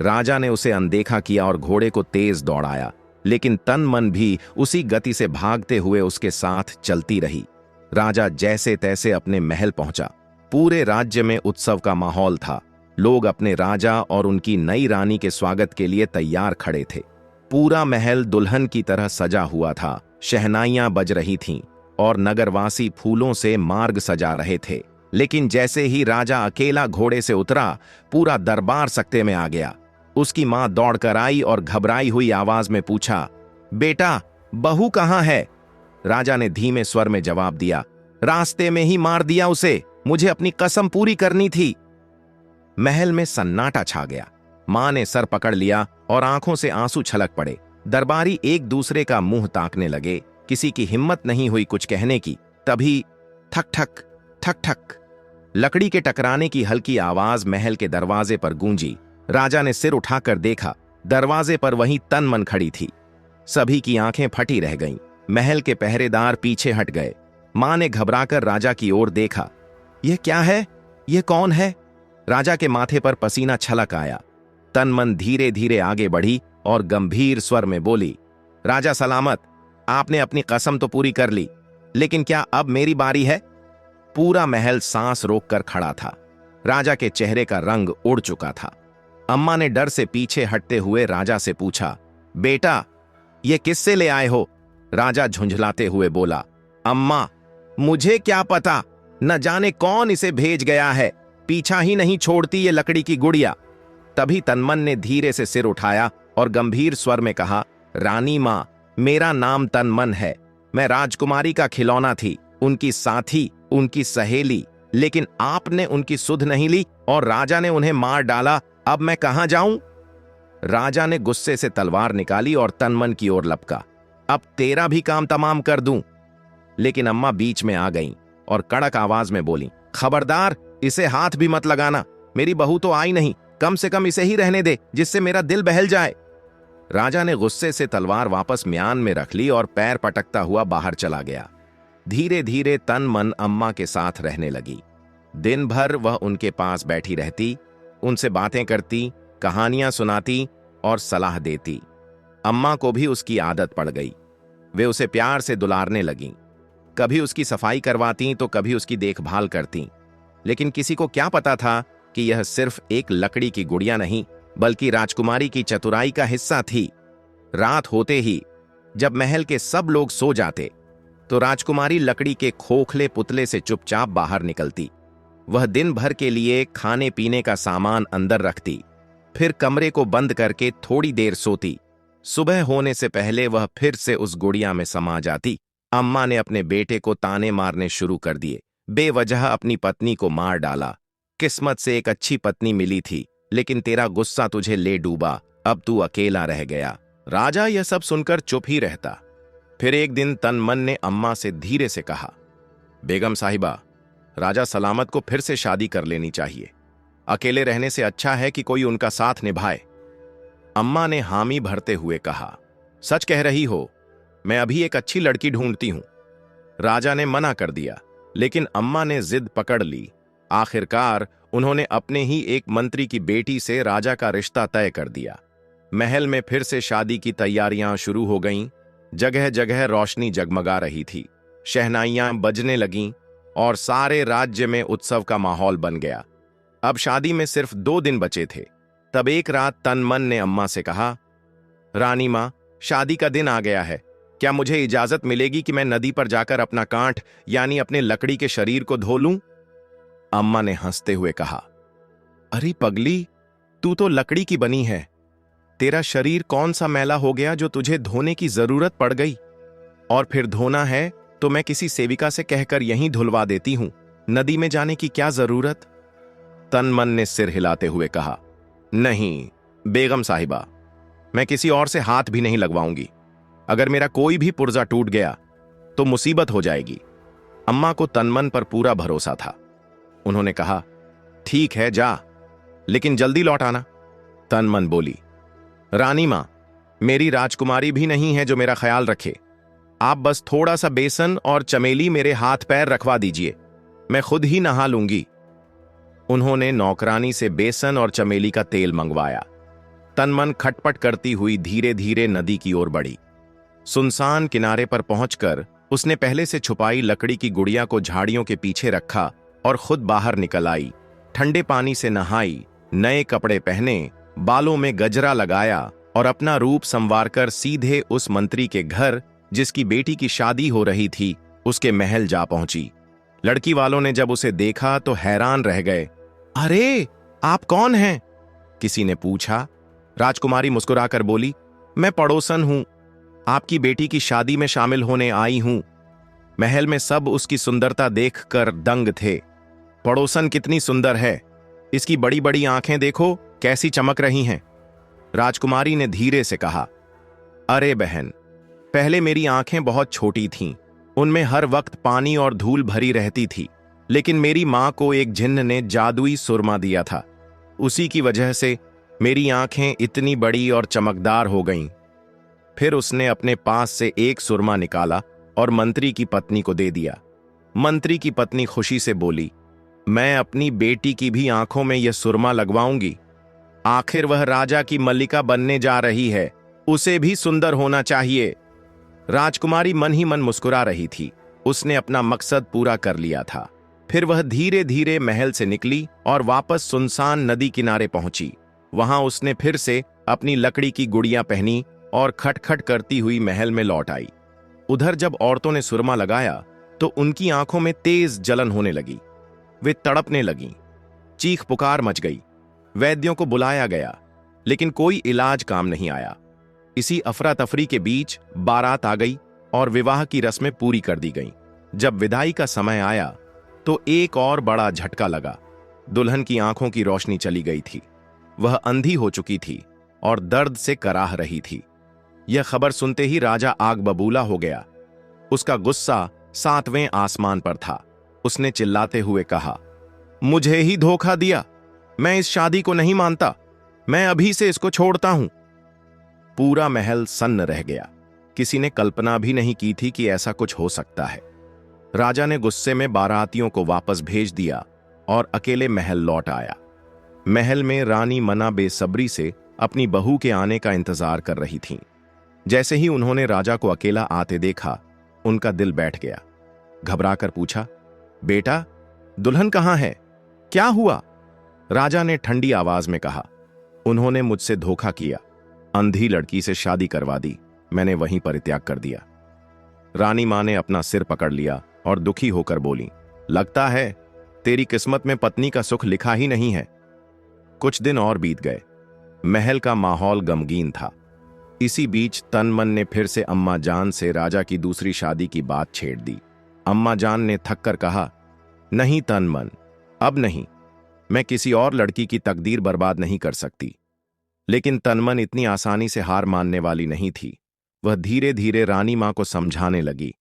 राजा ने उसे अनदेखा किया और घोड़े को तेज दौड़ाया, लेकिन तन मन भी उसी गति से भागते हुए उसके साथ चलती रही। राजा जैसे तैसे अपने महल पहुंचा। पूरे राज्य में उत्सव का माहौल था। लोग अपने राजा और उनकी नई रानी के स्वागत के लिए तैयार खड़े थे। पूरा महल दुल्हन की तरह सजा हुआ था। शहनाइयां बज रही थीं और नगरवासी फूलों से मार्ग सजा रहे थे। लेकिन जैसे ही राजा अकेला घोड़े से उतरा, पूरा दरबार सकते में आ गया। उसकी मां दौड़कर आई और घबराई हुई आवाज में पूछा, बेटा, बहू कहां है? राजा ने धीमे स्वर में जवाब दिया, रास्ते में ही मार दिया उसे, मुझे अपनी कसम पूरी करनी थी। महल में सन्नाटा छा गया। मां ने सर पकड़ लिया और आंखों से आंसू छलक पड़े। दरबारी एक दूसरे का मुंह ताकने लगे। किसी की हिम्मत नहीं हुई कुछ कहने की। तभी ठक ठक ठक ठक लकड़ी के टकराने की हल्की आवाज महल के दरवाजे पर गूंजी। राजा ने सिर उठाकर देखा, दरवाजे पर वहीं तन मन खड़ी थी। सभी की आंखें फटी रह गईं। महल के पहरेदार पीछे हट गए। मां ने घबराकर राजा की ओर देखा। यह क्या है? यह कौन है? राजा के माथे पर पसीना छलक आया। तन मन धीरे धीरे आगे बढ़ी और गंभीर स्वर में बोली, राजा सलामत, आपने अपनी कसम तो पूरी कर ली, लेकिन क्या अब मेरी बारी है? पूरा महल सांस रोककर खड़ा था। राजा के चेहरे का रंग उड़ चुका था। अम्मा ने डर से पीछे हटते हुए राजा से पूछा, बेटा, ये किससे ले आए हो? राजा झुंझलाते हुए बोला, अम्मा, मुझे क्या पता, न जाने कौन इसे भेज गया है, पीछा ही नहीं छोड़ती ये लकड़ी की गुड़िया। तभी तनमन ने धीरे से सिर उठाया और गंभीर स्वर में कहा, रानी मां, मेरा नाम तनमन है। मैं राजकुमारी का खिलौना थी, उनकी साथी, उनकी सहेली, लेकिन आपने उनकी सुध नहीं ली और राजा ने उन्हें मार डाला। अब मैं कहां जाऊं? राजा ने गुस्से से तलवार निकाली और तनमन की ओर लपका। अब तेरा भी काम तमाम कर दूं। लेकिन अम्मा बीच में आ गईं और कड़क आवाज में बोली, खबरदार, इसे हाथ भी मत लगाना, मेरी बहू तो आई नहीं, कम से कम इसे ही रहने दे, जिससे मेरा दिल बहल जाए। राजा ने गुस्से से तलवार वापस म्यान में रख ली और पैर पटकता हुआ बाहर चला गया। धीरे धीरे तन मन अम्मा के साथ रहने लगी। दिन भर वह उनके पास बैठी रहती, उनसे बातें करती, कहानियां सुनाती और सलाह देती। अम्मा को भी उसकी आदत पड़ गई। वे उसे प्यार से दुलारने लगीं। कभी उसकी सफाई करवाती तो कभी उसकी देखभाल करती। लेकिन किसी को क्या पता था कि यह सिर्फ एक लकड़ी की गुड़िया नहीं, बल्कि राजकुमारी की चतुराई का हिस्सा थी। रात होते ही जब महल के सब लोग सो जाते तो राजकुमारी लकड़ी के खोखले पुतले से चुपचाप बाहर निकलती। वह दिन भर के लिए खाने पीने का सामान अंदर रखती, फिर कमरे को बंद करके थोड़ी देर सोती। सुबह होने से पहले वह फिर से उस गुड़िया में समा जाती। अम्मा ने अपने बेटे को ताने मारने शुरू कर दिए। बेवजह अपनी पत्नी को मार डाला। किस्मत से एक अच्छी पत्नी मिली थी, लेकिन तेरा गुस्सा तुझे ले डूबा, अब तू अकेला रह गया। राजा यह सब सुनकर चुप ही रहता। फिर एक दिन तनमन ने अम्मा से धीरे से कहा, बेगम साहिबा, राजा सलामत को फिर से शादी कर लेनी चाहिए। अकेले रहने से अच्छा है कि कोई उनका साथ निभाए। अम्मा ने हामी भरते हुए कहा, सच कह रही हो, मैं अभी एक अच्छी लड़की ढूंढती हूं। राजा ने मना कर दिया, लेकिन अम्मा ने जिद पकड़ ली। आखिरकार उन्होंने अपने ही एक मंत्री की बेटी से राजा का रिश्ता तय कर दिया। महल में फिर से शादी की तैयारियां शुरू हो गईं। जगह जगह रोशनी जगमगा रही थी, शहनाइयां बजने लगीं और सारे राज्य में उत्सव का माहौल बन गया। अब शादी में सिर्फ 2 दिन बचे थे। तब एक रात तनमन ने अम्मा से कहा, रानी मां, शादी का दिन आ गया है, क्या मुझे इजाजत मिलेगी कि मैं नदी पर जाकर अपना कांठ यानी अपने लकड़ी के शरीर को धो लूं? अम्मा ने हंसते हुए कहा, अरे पगली, तू तो लकड़ी की बनी है। तेरा शरीर कौन सा मैला हो गया जो तुझे धोने की जरूरत पड़ गई? और फिर धोना है तो मैं किसी सेविका से कहकर यहीं धुलवा देती हूं, नदी में जाने की क्या जरूरत? तनमन ने सिर हिलाते हुए कहा, नहीं बेगम साहिबा, मैं किसी और से हाथ भी नहीं लगवाऊंगी। अगर मेरा कोई भी पुर्जा टूट गया तो मुसीबत हो जाएगी। अम्मा को तनमन पर पूरा भरोसा था। उन्होंने कहा, ठीक है जा, लेकिन जल्दी लौट आना। तनमन बोली, रानी मां, मेरी राजकुमारी भी नहीं है जो मेरा ख्याल रखे। आप बस थोड़ा सा बेसन और चमेली मेरे हाथ पैर रखवा दीजिए, मैं खुद ही नहा लूंगी। उन्होंने नौकरानी से बेसन और चमेली का तेल मंगवाया। तनमन खटपट करती हुई धीरे धीरे नदी की ओर बढ़ी। सुनसान किनारे पर पहुंचकर उसने पहले से छुपाई लकड़ी की गुड़िया को झाड़ियों के पीछे रखा और खुद बाहर निकल आई। ठंडे पानी से नहाई, नए कपड़े पहने, बालों में गजरा लगाया और अपना रूप संवारकर सीधे उस मंत्री के घर, जिसकी बेटी की शादी हो रही थी, उसके महल जा पहुंची। लड़की वालों ने जब उसे देखा तो हैरान रह गए। अरे, आप कौन हैं? किसी ने पूछा। राजकुमारी मुस्कुराकर बोली, मैं पड़ोसन हूं, आपकी बेटी की शादी में शामिल होने आई हूं। महल में सब उसकी सुंदरता देखकर दंग थे। पड़ोसन कितनी सुंदर है, इसकी बड़ी बड़ी आंखें देखो कैसी चमक रही हैं। राजकुमारी ने धीरे से कहा, अरे बहन, पहले मेरी आंखें बहुत छोटी थीं, उनमें हर वक्त पानी और धूल भरी रहती थी, लेकिन मेरी मां को एक जिन्न ने जादुई सुरमा दिया था। उसी की वजह से मेरी आंखें इतनी बड़ी और चमकदार हो गईं। फिर उसने अपने पास से एक सुरमा निकाला और मंत्री की पत्नी को दे दिया। मंत्री की पत्नी खुशी से बोली, मैं अपनी बेटी की भी आंखों में यह सुरमा लगवाऊंगी। आखिर वह राजा की मल्लिका बनने जा रही है, उसे भी सुंदर होना चाहिए। राजकुमारी मन ही मन मुस्कुरा रही थी। उसने अपना मकसद पूरा कर लिया था। फिर वह धीरे धीरे महल से निकली और वापस सुनसान नदी किनारे पहुंची। वहां उसने फिर से अपनी लकड़ी की गुड़िया पहनी और खटखट करती हुई महल में लौट आई। उधर जब औरतों ने सुरमा लगाया तो उनकी आंखों में तेज जलन होने लगी। वे तड़पने लगीं। चीख पुकार मच गई। वैद्यों को बुलाया गया, लेकिन कोई इलाज काम नहीं आया। इसी अफरा तफरी के बीच बारात आ गई और विवाह की रस्में पूरी कर दी गईं। जब विदाई का समय आया तो एक और बड़ा झटका लगा। दुल्हन की आंखों की रोशनी चली गई थी। वह अंधी हो चुकी थी और दर्द से कराह रही थी। यह खबर सुनते ही राजा आग बबूला हो गया। उसका गुस्सा 7वें आसमान पर था। उसने चिल्लाते हुए कहा, मुझे ही धोखा दिया। मैं इस शादी को नहीं मानता। मैं अभी से इसको छोड़ता हूं। पूरा महल सन्न रह गया। किसी ने कल्पना भी नहीं की थी कि ऐसा कुछ हो सकता है। राजा ने गुस्से में बारातियों को वापस भेज दिया और अकेले महल लौट आया। महल में रानी मना बेसब्री से अपनी बहू के आने का इंतजार कर रही थीं। जैसे ही उन्होंने राजा को अकेला आते देखा, उनका दिल बैठ गया। घबराकर पूछा, बेटा, दुल्हन कहाँ है? क्या हुआ? राजा ने ठंडी आवाज में कहा, उन्होंने मुझसे धोखा किया। अंधी लड़की से शादी करवा दी। मैंने वहीं परित्याग कर दिया। रानी मां ने अपना सिर पकड़ लिया और दुखी होकर बोली, लगता है तेरी किस्मत में पत्नी का सुख लिखा ही नहीं है। कुछ दिन और बीत गए। महल का माहौल गमगीन था। इसी बीच तनमन ने फिर से अम्मा जान से राजा की दूसरी शादी की बात छेड़ दी। अम्मा जान ने थक कर कहा, नहीं तनमन, अब नहीं। मैं किसी और लड़की की तकदीर बर्बाद नहीं कर सकती। लेकिन तनमन इतनी आसानी से हार मानने वाली नहीं थी। वह धीरे धीरे रानी मां को समझाने लगी,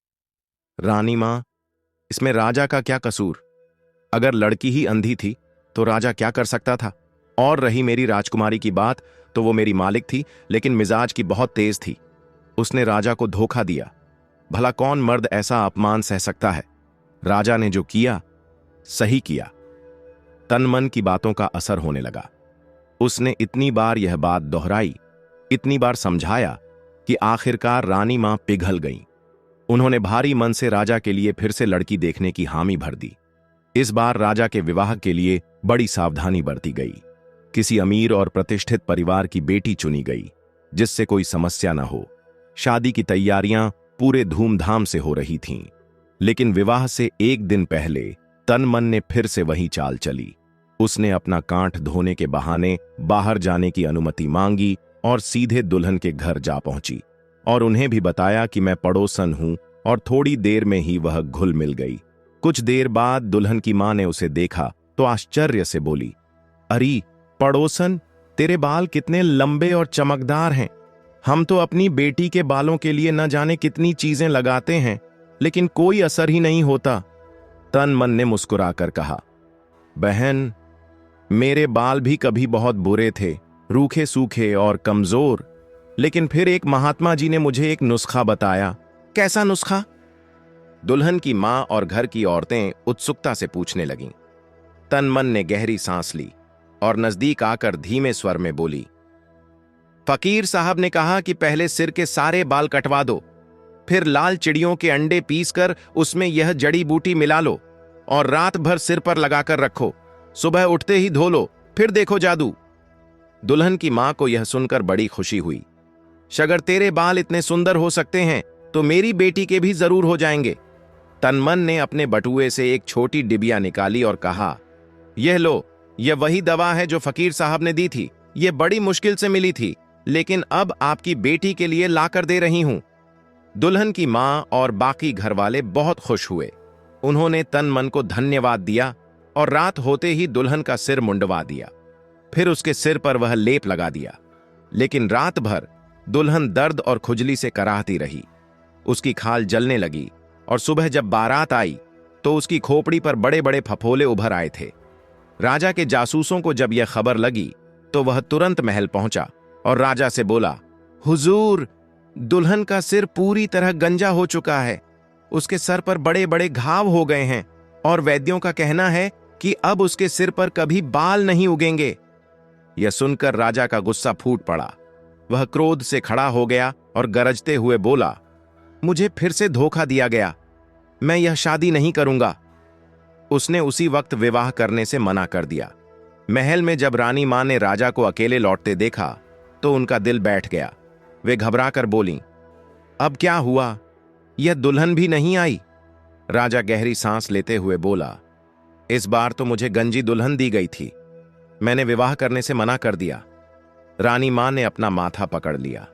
रानी मां, इसमें राजा का क्या कसूर? अगर लड़की ही अंधी थी तो राजा क्या कर सकता था? और रही मेरी राजकुमारी की बात, तो वो मेरी मालिक थी, लेकिन मिजाज की बहुत तेज थी। उसने राजा को धोखा दिया। भला कौन मर्द ऐसा अपमान सह सकता है? राजा ने जो किया, सही किया। तनमन की बातों का असर होने लगा। उसने इतनी बार यह बात दोहराई, इतनी बार समझाया कि आखिरकार रानी मां पिघल गईं। उन्होंने भारी मन से राजा के लिए फिर से लड़की देखने की हामी भर दी। इस बार राजा के विवाह के लिए बड़ी सावधानी बरती गई। किसी अमीर और प्रतिष्ठित परिवार की बेटी चुनी गई, जिससे कोई समस्या न हो। शादी की तैयारियां पूरे धूमधाम से हो रही थीं। लेकिन विवाह से एक दिन पहले तनमन ने फिर से वही चाल चली। उसने अपना कांठ धोने के बहाने बाहर जाने की अनुमति मांगी और सीधे दुल्हन के घर जा पहुंची और उन्हें भी बताया कि मैं पड़ोसन हूं, और थोड़ी देर में ही वह घुल मिल गई। कुछ देर बाद दुल्हन की मां ने उसे देखा तो आश्चर्य से बोली, अरे पड़ोसन, तेरे बाल कितने लंबे और चमकदार हैं। हम तो अपनी बेटी के बालों के लिए न जाने कितनी चीजें लगाते हैं, लेकिन कोई असर ही नहीं होता। तनमन ने मुस्कुराकर कहा, बहन, मेरे बाल भी कभी बहुत बुरे थे, रूखे सूखे और कमजोर। लेकिन फिर एक महात्मा जी ने मुझे एक नुस्खा बताया। कैसा नुस्खा? दुल्हन की मां और घर की औरतें उत्सुकता से पूछने लगीं। तनमन ने गहरी सांस ली और नजदीक आकर धीमे स्वर में बोली, फकीर साहब ने कहा कि पहले सिर के सारे बाल कटवा दो, फिर लाल चिड़ियों के अंडे पीसकर उसमें यह जड़ी बूटी मिला लो और रात भर सिर पर लगाकर रखो। सुबह उठते ही धो लो, फिर देखो जादू। दुल्हन की मां को यह सुनकर बड़ी खुशी हुई। अगर तेरे बाल इतने सुंदर हो सकते हैं तो मेरी बेटी के भी जरूर हो जाएंगे। तनमन ने अपने बटुए से एक छोटी डिबिया निकाली और कहा, यह लो, यह वही दवा है जो फकीर साहब ने दी थी। यह बड़ी मुश्किल से मिली थी, लेकिन अब आपकी बेटी के लिए लाकर दे रही हूं। दुल्हन की मां और बाकी घरवाले बहुत खुश हुए। उन्होंने तनमन को धन्यवाद दिया और रात होते ही दुल्हन का सिर मुंडवा दिया। फिर उसके सिर पर वह लेप लगा दिया। लेकिन रात भर दुल्हन दर्द और खुजली से कराहती रही। उसकी खाल जलने लगी और सुबह जब बारात आई तो उसकी खोपड़ी पर बड़े बड़े फफोले उभर आए थे। राजा के जासूसों को जब यह खबर लगी तो वह तुरंत महल पहुंचा और राजा से बोला, हुजूर, दुल्हन का सिर पूरी तरह गंजा हो चुका है। उसके सर पर बड़े बड़े घाव हो गए हैं और वैद्यों का कहना है कि अब उसके सिर पर कभी बाल नहीं उगेंगे। यह सुनकर राजा का गुस्सा फूट पड़ा। वह क्रोध से खड़ा हो गया और गरजते हुए बोला, मुझे फिर से धोखा दिया गया। मैं यह शादी नहीं करूंगा। उसने उसी वक्त विवाह करने से मना कर दिया। महल में जब रानी मां ने राजा को अकेले लौटते देखा तो उनका दिल बैठ गया। वे घबराकर बोलीं, अब क्या हुआ? यह दुल्हन भी नहीं आई? राजा गहरी सांस लेते हुए बोला, इस बार तो मुझे गंजी दुल्हन दी गई थी। मैंने विवाह करने से मना कर दिया। रानी मां ने अपना माथा पकड़ लिया।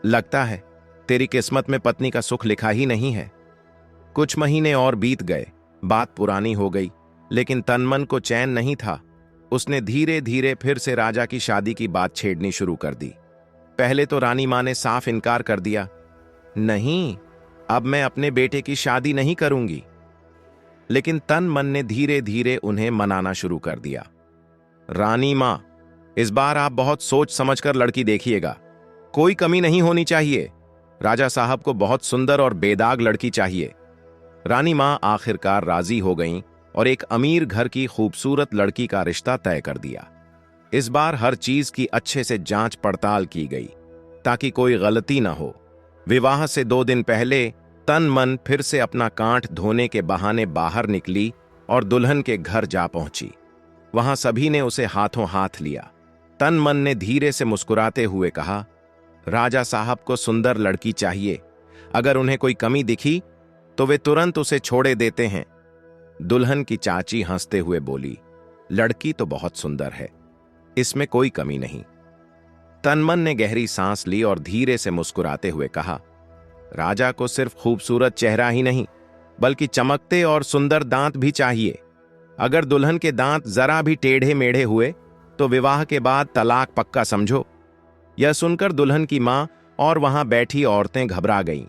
लगता है तेरी किस्मत में पत्नी का सुख लिखा ही नहीं है। कुछ महीने और बीत गए। बात पुरानी हो गई, लेकिन तनमन को चैन नहीं था। उसने धीरे धीरे फिर से राजा की शादी की बात छेड़नी शुरू कर दी। पहले तो रानी मां ने साफ इनकार कर दिया, नहीं, अब मैं अपने बेटे की शादी नहीं करूंगी। लेकिन तन मन ने धीरे धीरे उन्हें मनाना शुरू कर दिया। रानी मां, इस बार आप बहुत सोच समझकर लड़की देखिएगा, कोई कमी नहीं होनी चाहिए। राजा साहब को बहुत सुंदर और बेदाग लड़की चाहिए। रानी मां आखिरकार राजी हो गईं और एक अमीर घर की खूबसूरत लड़की का रिश्ता तय कर दिया। इस बार हर चीज की अच्छे से जांच पड़ताल की गई ताकि कोई गलती न हो। विवाह से 2 दिन पहले तन मन फिर से अपना कांठ धोने के बहाने बाहर निकली और दुल्हन के घर जा पहुंची। वहां सभी ने उसे हाथों हाथ लिया। तन मन ने धीरे से मुस्कुराते हुए कहा, राजा साहब को सुंदर लड़की चाहिए, अगर उन्हें कोई कमी दिखी तो वे तुरंत उसे छोड़े देते हैं। दुल्हन की चाची हंसते हुए बोली, लड़की तो बहुत सुंदर है, इसमें कोई कमी नहीं। तनमन ने गहरी सांस ली और धीरे से मुस्कुराते हुए कहा, राजा को सिर्फ खूबसूरत चेहरा ही नहीं बल्कि चमकते और सुंदर दांत भी चाहिए। अगर दुल्हन के दांत जरा भी टेढ़े मेढ़े हुए तो विवाह के बाद तलाक पक्का समझो। यह सुनकर दुल्हन की मां और वहां बैठी औरतें घबरा गईं।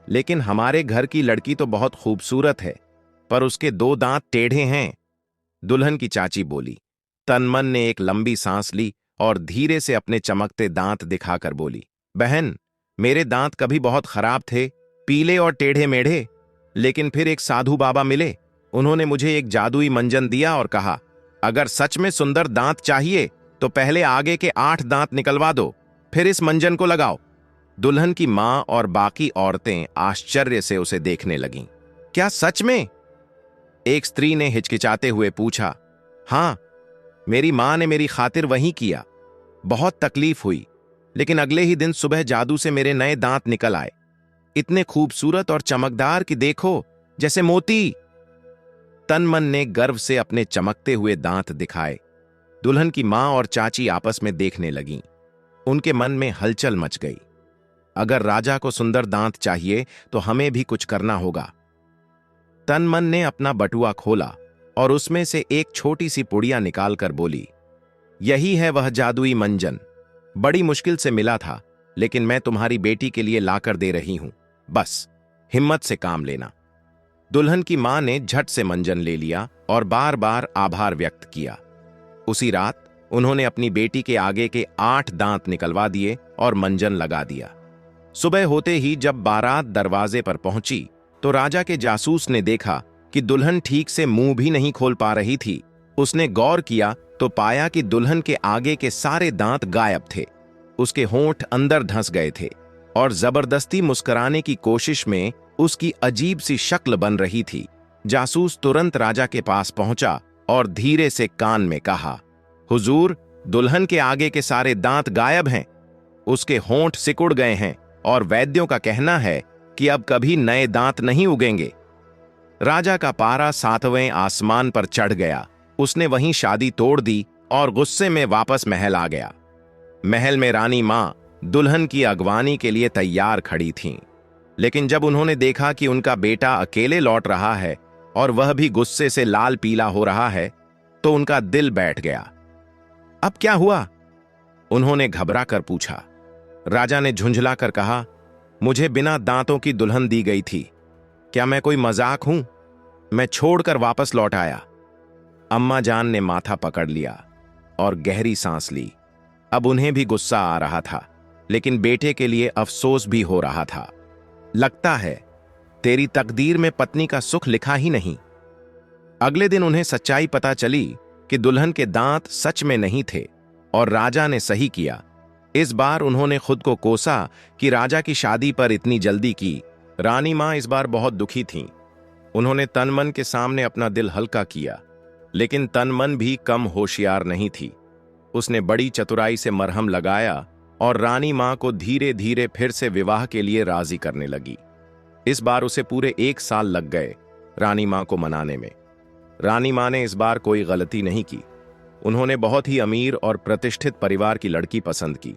लेकिन हमारे घर की लड़की तो बहुत खूबसूरत है, पर उसके 2 दांत टेढ़े हैं, दुल्हन की चाची बोली। तनमन ने एक लंबी सांस ली और धीरे से अपने चमकते दांत दिखाकर बोली, बहन, मेरे दांत कभी बहुत खराब थे, पीले और टेढ़े मेढ़े, लेकिन फिर एक साधु बाबा मिले। उन्होंने मुझे एक जादुई मंजन दिया और कहा, अगर सच में सुंदर दांत चाहिए तो पहले आगे के 8 दांत निकलवा दो, फिर इस मंजन को लगाओ। दुल्हन की मां और बाकी औरतें आश्चर्य से उसे देखने लगीं। क्या सच में? एक स्त्री ने हिचकिचाते हुए पूछा। हां, मेरी मां ने मेरी खातिर वही किया। बहुत तकलीफ हुई, लेकिन अगले ही दिन सुबह जादू से मेरे नए दांत निकल आए, इतने खूबसूरत और चमकदार कि देखो, जैसे मोती। तनमन ने गर्व से अपने चमकते हुए दांत दिखाए। दुल्हन की मां और चाची आपस में देखने लगीं। उनके मन में हलचल मच गई। अगर राजा को सुंदर दांत चाहिए तो हमें भी कुछ करना होगा। तनमन ने अपना बटुआ खोला और उसमें से एक छोटी सी पुड़िया निकालकर बोली, यही है वह जादुई मंजन। बड़ी मुश्किल से मिला था, लेकिन मैं तुम्हारी बेटी के लिए लाकर दे रही हूं। बस हिम्मत से काम लेना। दुल्हन की मां ने झट से मंजन ले लिया और बार बार आभार व्यक्त किया। उसी रात उन्होंने अपनी बेटी के आगे के 8 दांत निकलवा दिए और मंजन लगा दिया। सुबह होते ही जब बारात दरवाजे पर पहुंची तो राजा के जासूस ने देखा कि दुल्हन ठीक से मुंह भी नहीं खोल पा रही थी। उसने गौर किया तो पाया कि दुल्हन के आगे के सारे दांत गायब थे। उसके होंठ अंदर धंस गए थे और जबरदस्ती मुस्कुराने की कोशिश में उसकी अजीब सी शक्ल बन रही थी। जासूस तुरंत राजा के पास पहुंचा और धीरे से कान में कहा, हुजूर, दुल्हन के आगे के सारे दांत गायब हैं, उसके होंठ सिकुड़ गए हैं और वैद्यों का कहना है कि अब कभी नए दांत नहीं उगेंगे। राजा का पारा 7वें आसमान पर चढ़ गया। उसने वहीं शादी तोड़ दी और गुस्से में वापस महल आ गया। महल में रानी मां दुल्हन की अगवानी के लिए तैयार खड़ी थीं, लेकिन जब उन्होंने देखा कि उनका बेटा अकेले लौट रहा है और वह भी गुस्से से लाल पीला हो रहा है, तो उनका दिल बैठ गया। अब क्या हुआ? उन्होंने घबरा कर पूछा। राजा ने झुंझला कर कहा, मुझे बिना दांतों की दुल्हन दी गई थी। क्या मैं कोई मजाक हूं? मैं छोड़कर वापस लौट आया। अम्मा जान ने माथा पकड़ लिया और गहरी सांस ली। अब उन्हें भी गुस्सा आ रहा था, लेकिन बेटे के लिए अफसोस भी हो रहा था। लगता है तेरी तकदीर में पत्नी का सुख लिखा ही नहीं। अगले दिन उन्हें सच्चाई पता चली कि दुल्हन के दांत सच में नहीं थे और राजा ने सही किया। इस बार उन्होंने खुद को कोसा कि राजा की शादी पर इतनी जल्दी की। रानी मां इस बार बहुत दुखी थीं। उन्होंने तनमन के सामने अपना दिल हल्का किया, लेकिन तनमन भी कम होशियार नहीं थी। उसने बड़ी चतुराई से मरहम लगाया और रानी मां को धीरे धीरे फिर से विवाह के लिए राजी करने लगी। इस बार उसे पूरे 1 साल लग गए रानी मां को मनाने में। रानी मां ने इस बार कोई गलती नहीं की। उन्होंने बहुत ही अमीर और प्रतिष्ठित परिवार की लड़की पसंद की।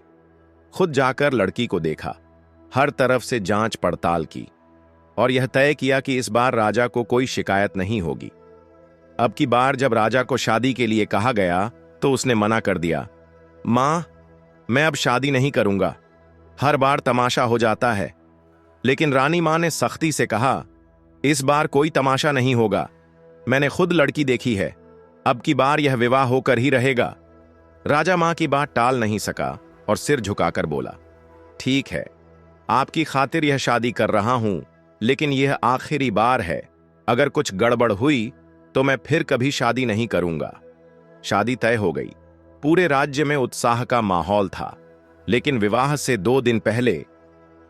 खुद जाकर लड़की को देखा, हर तरफ से जांच पड़ताल की और यह तय किया कि इस बार राजा को कोई शिकायत नहीं होगी। अब की बार जब राजा को शादी के लिए कहा गया तो उसने मना कर दिया। मां, मैं अब शादी नहीं करूंगा, हर बार तमाशा हो जाता है। लेकिन रानी मां ने सख्ती से कहा, इस बार कोई तमाशा नहीं होगा, मैंने खुद लड़की देखी है, अब की बार यह विवाह होकर ही रहेगा। राजा मां की बात टाल नहीं सका और सिर झुकाकर बोला, ठीक है, आपकी खातिर यह शादी कर रहा हूं, लेकिन यह आखिरी बार है। अगर कुछ गड़बड़ हुई तो मैं फिर कभी शादी नहीं करूंगा। शादी तय हो गई। पूरे राज्य में उत्साह का माहौल था, लेकिन विवाह से 2 दिन पहले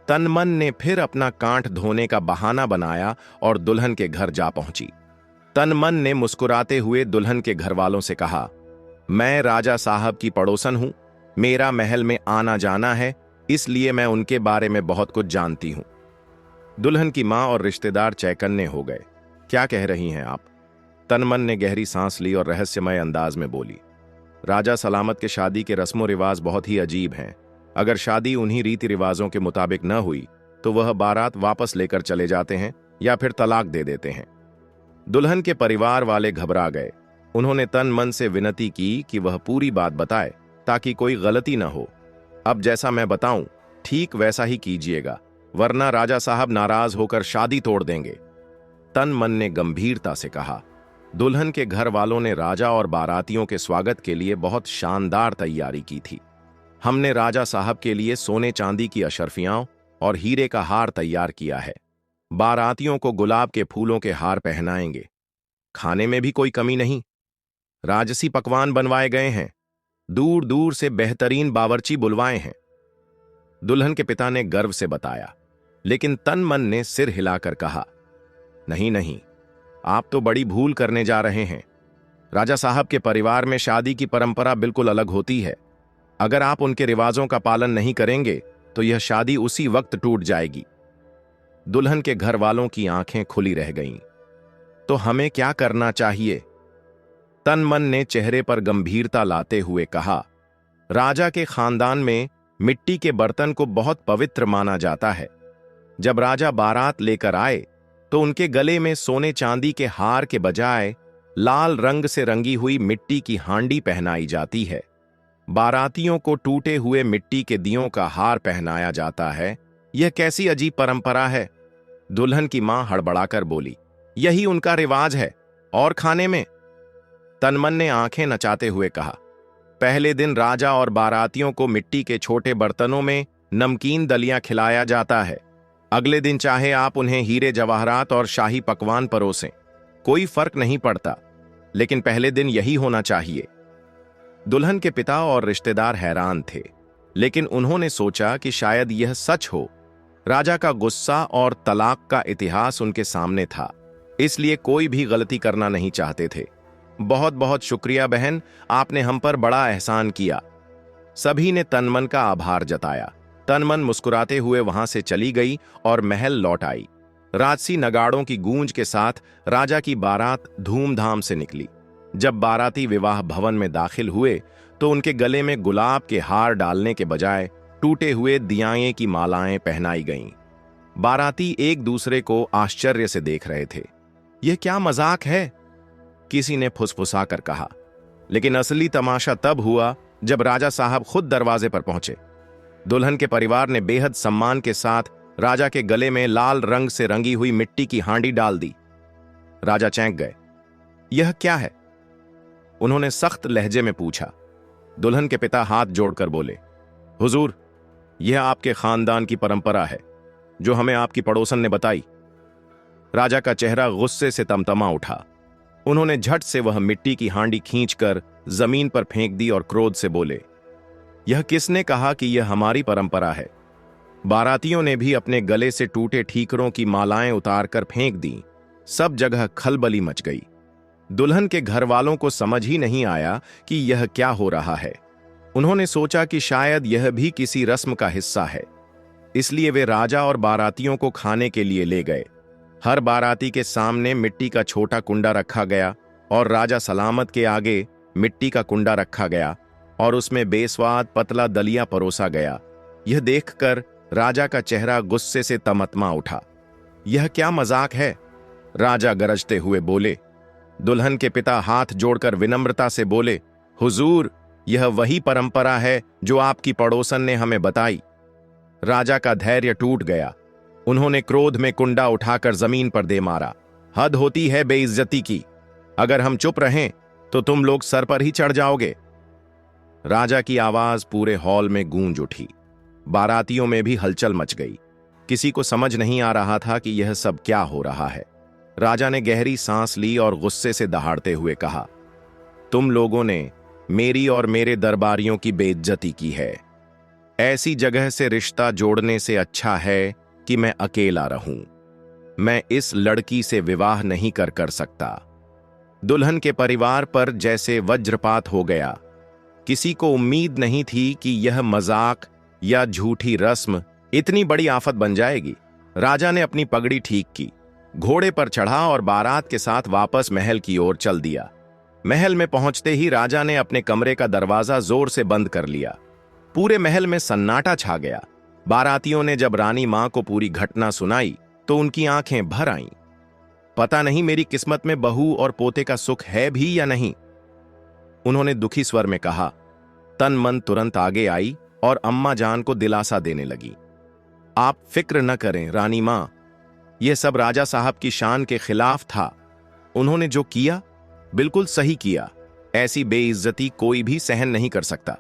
तनमन ने फिर अपना कांठ धोने का बहाना बनाया और दुल्हन के घर जा पहुंची। तनमन ने मुस्कुराते हुए दुल्हन के घर वालों से कहा, मैं राजा साहब की पड़ोसन हूं, मेरा महल में आना जाना है, इसलिए मैं उनके बारे में बहुत कुछ जानती हूं। दुल्हन की मां और रिश्तेदार चौकन्ने हो गए। क्या कह रही हैं आप? तनमन ने गहरी सांस ली और रहस्यमय अंदाज में बोली, राजा सलामत के शादी के रस्मों रिवाज बहुत ही अजीब हैं। अगर शादी उन्हीं रीति रिवाजों के मुताबिक न हुई तो वह बारात वापस लेकर चले जाते हैं या फिर तलाक दे देते हैं। दुल्हन के परिवार वाले घबरा गए। उन्होंने तन मन से विनती की कि वह पूरी बात बताए ताकि कोई गलती न हो। अब जैसा मैं बताऊं ठीक वैसा ही कीजिएगा, वरना राजा साहब नाराज होकर शादी तोड़ देंगे। तन मन ने गंभीरता से कहा। दुल्हन के घर वालों ने राजा और बारातियों के स्वागत के लिए बहुत शानदार तैयारी की थी। हमने राजा साहब के लिए सोने चांदी की अशर्फियां और हीरे का हार तैयार किया है। बारातियों को गुलाब के फूलों के हार पहनाएंगे। खाने में भी कोई कमी नहीं। राजसी पकवान बनवाए गए हैं। दूर दूर से बेहतरीन बावर्ची बुलवाए हैं। दुल्हन के पिता ने गर्व से बताया, लेकिन तन मन ने सिर हिलाकर कहा, नहीं नहीं, आप तो बड़ी भूल करने जा रहे हैं। राजा साहब के परिवार में शादी की परंपरा बिल्कुल अलग होती है। अगर आप उनके रिवाजों का पालन नहीं करेंगे तो यह शादी उसी वक्त टूट जाएगी। दुल्हन के घर वालों की आंखें खुली रह गईं। तो हमें क्या करना चाहिए? तन मन ने चेहरे पर गंभीरता लाते हुए कहा, राजा के खानदान में मिट्टी के बर्तन को बहुत पवित्र माना जाता है। जब राजा बारात लेकर आए तो उनके गले में सोने चांदी के हार के बजाय लाल रंग से रंगी हुई मिट्टी की हांडी पहनाई जाती है। बारातियों को टूटे हुए मिट्टी के दियों का हार पहनाया जाता है। यह कैसी अजीब परंपरा है? दुल्हन की मां हड़बड़ाकर बोली, यही उनका रिवाज है। और खाने में? तनमन ने आंखें नचाते हुए कहा, पहले दिन राजा और बारातियों को मिट्टी के छोटे बर्तनों में नमकीन दलिया खिलाया जाता है। अगले दिन चाहे आप उन्हें हीरे जवाहरात और शाही पकवान परोसें, कोई फर्क नहीं पड़ता, लेकिन पहले दिन यही होना चाहिए। दुल्हन के पिता और रिश्तेदार हैरान थे, लेकिन उन्होंने सोचा कि शायद यह सच हो। राजा का गुस्सा और तलाक का इतिहास उनके सामने था, इसलिए कोई भी गलती करना नहीं चाहते थे। बहुत बहुत शुक्रिया बहन, आपने हम पर बड़ा एहसान किया। सभी ने तनमन का आभार जताया। तनमन मुस्कुराते हुए वहां से चली गई और महल लौट आई। राजसी नगाड़ों की गूंज के साथ राजा की बारात धूमधाम से निकली। जब बाराती विवाह भवन में दाखिल हुए तो उनके गले में गुलाब के हार डालने के बजाय टूटे हुए दियाएं की मालाएं पहनाई गईं। बाराती एक दूसरे को आश्चर्य से देख रहे थे। यह क्या मजाक है? किसी ने फुसफुसाकर कहा। लेकिन असली तमाशा तब हुआ जब राजा साहब खुद दरवाजे पर पहुंचे। दुल्हन के परिवार ने बेहद सम्मान के साथ राजा के गले में लाल रंग से रंगी हुई मिट्टी की हांडी डाल दी। राजा चौंक गए। यह क्या है? उन्होंने सख्त लहजे में पूछा। दुल्हन के पिता हाथ जोड़कर बोले, हुजूर, यह आपके खानदान की परंपरा है जो हमें आपकी पड़ोसन ने बताई। राजा का चेहरा गुस्से से तमतमा उठा। उन्होंने झट से वह मिट्टी की हांडी खींचकर जमीन पर फेंक दी और क्रोध से बोले, यह किसने कहा कि यह हमारी परंपरा है? बारातियों ने भी अपने गले से टूटे ठीकरों की मालाएं उतारकर फेंक दी। सब जगह खलबली मच गई। दुल्हन के घर वालों को समझ ही नहीं आया कि यह क्या हो रहा है। उन्होंने सोचा कि शायद यह भी किसी रस्म का हिस्सा है, इसलिए वे राजा और बारातियों को खाने के लिए ले गए। हर बाराती के सामने मिट्टी का छोटा कुंडा रखा गया और राजा सलामत के आगे मिट्टी का कुंडा रखा गया और उसमें बेस्वाद पतला दलिया परोसा गया। यह देखकर राजा का चेहरा गुस्से से तमतमा उठा। यह क्या मजाक है? राजा गरजते हुए बोले। दुल्हन के पिता हाथ जोड़कर विनम्रता से बोले, हुजूर, यह वही परंपरा है जो आपकी पड़ोसन ने हमें बताई। राजा का धैर्य टूट गया। उन्होंने क्रोध में कुंडा उठाकर जमीन पर दे मारा। हद होती है बेइज्जती की। अगर हम चुप रहें तो तुम लोग सर पर ही चढ़ जाओगे। राजा की आवाज पूरे हॉल में गूंज उठी। बारातियों में भी हलचल मच गई। किसी को समझ नहीं आ रहा था कि यह सब क्या हो रहा है। राजा ने गहरी सांस ली और गुस्से से दहाड़ते हुए कहा, तुम लोगों ने मेरी और मेरे दरबारियों की बेइज्जती की है। ऐसी जगह से रिश्ता जोड़ने से अच्छा है कि मैं अकेला रहूं। मैं इस लड़की से विवाह नहीं कर सकता। दुल्हन के परिवार पर जैसे वज्रपात हो गया। किसी को उम्मीद नहीं थी कि यह मजाक या झूठी रस्म इतनी बड़ी आफत बन जाएगी। राजा ने अपनी पगड़ी ठीक की, घोड़े पर चढ़ा और बारात के साथ वापस महल की ओर चल दिया। महल में पहुंचते ही राजा ने अपने कमरे का दरवाजा जोर से बंद कर लिया। पूरे महल में सन्नाटा छा गया। बारातियों ने जब रानी मां को पूरी घटना सुनाई तो उनकी आंखें भर आईं। पता नहीं मेरी किस्मत में बहू और पोते का सुख है भी या नहीं, उन्होंने दुखी स्वर में कहा। तन मन तुरंत आगे आई और अम्मा जान को दिलासा देने लगी। आप फिक्र न करें रानी मां, यह सब राजा साहब की शान के खिलाफ था। उन्होंने जो किया बिल्कुल सही किया। ऐसी बेइज्जती कोई भी सहन नहीं कर सकता।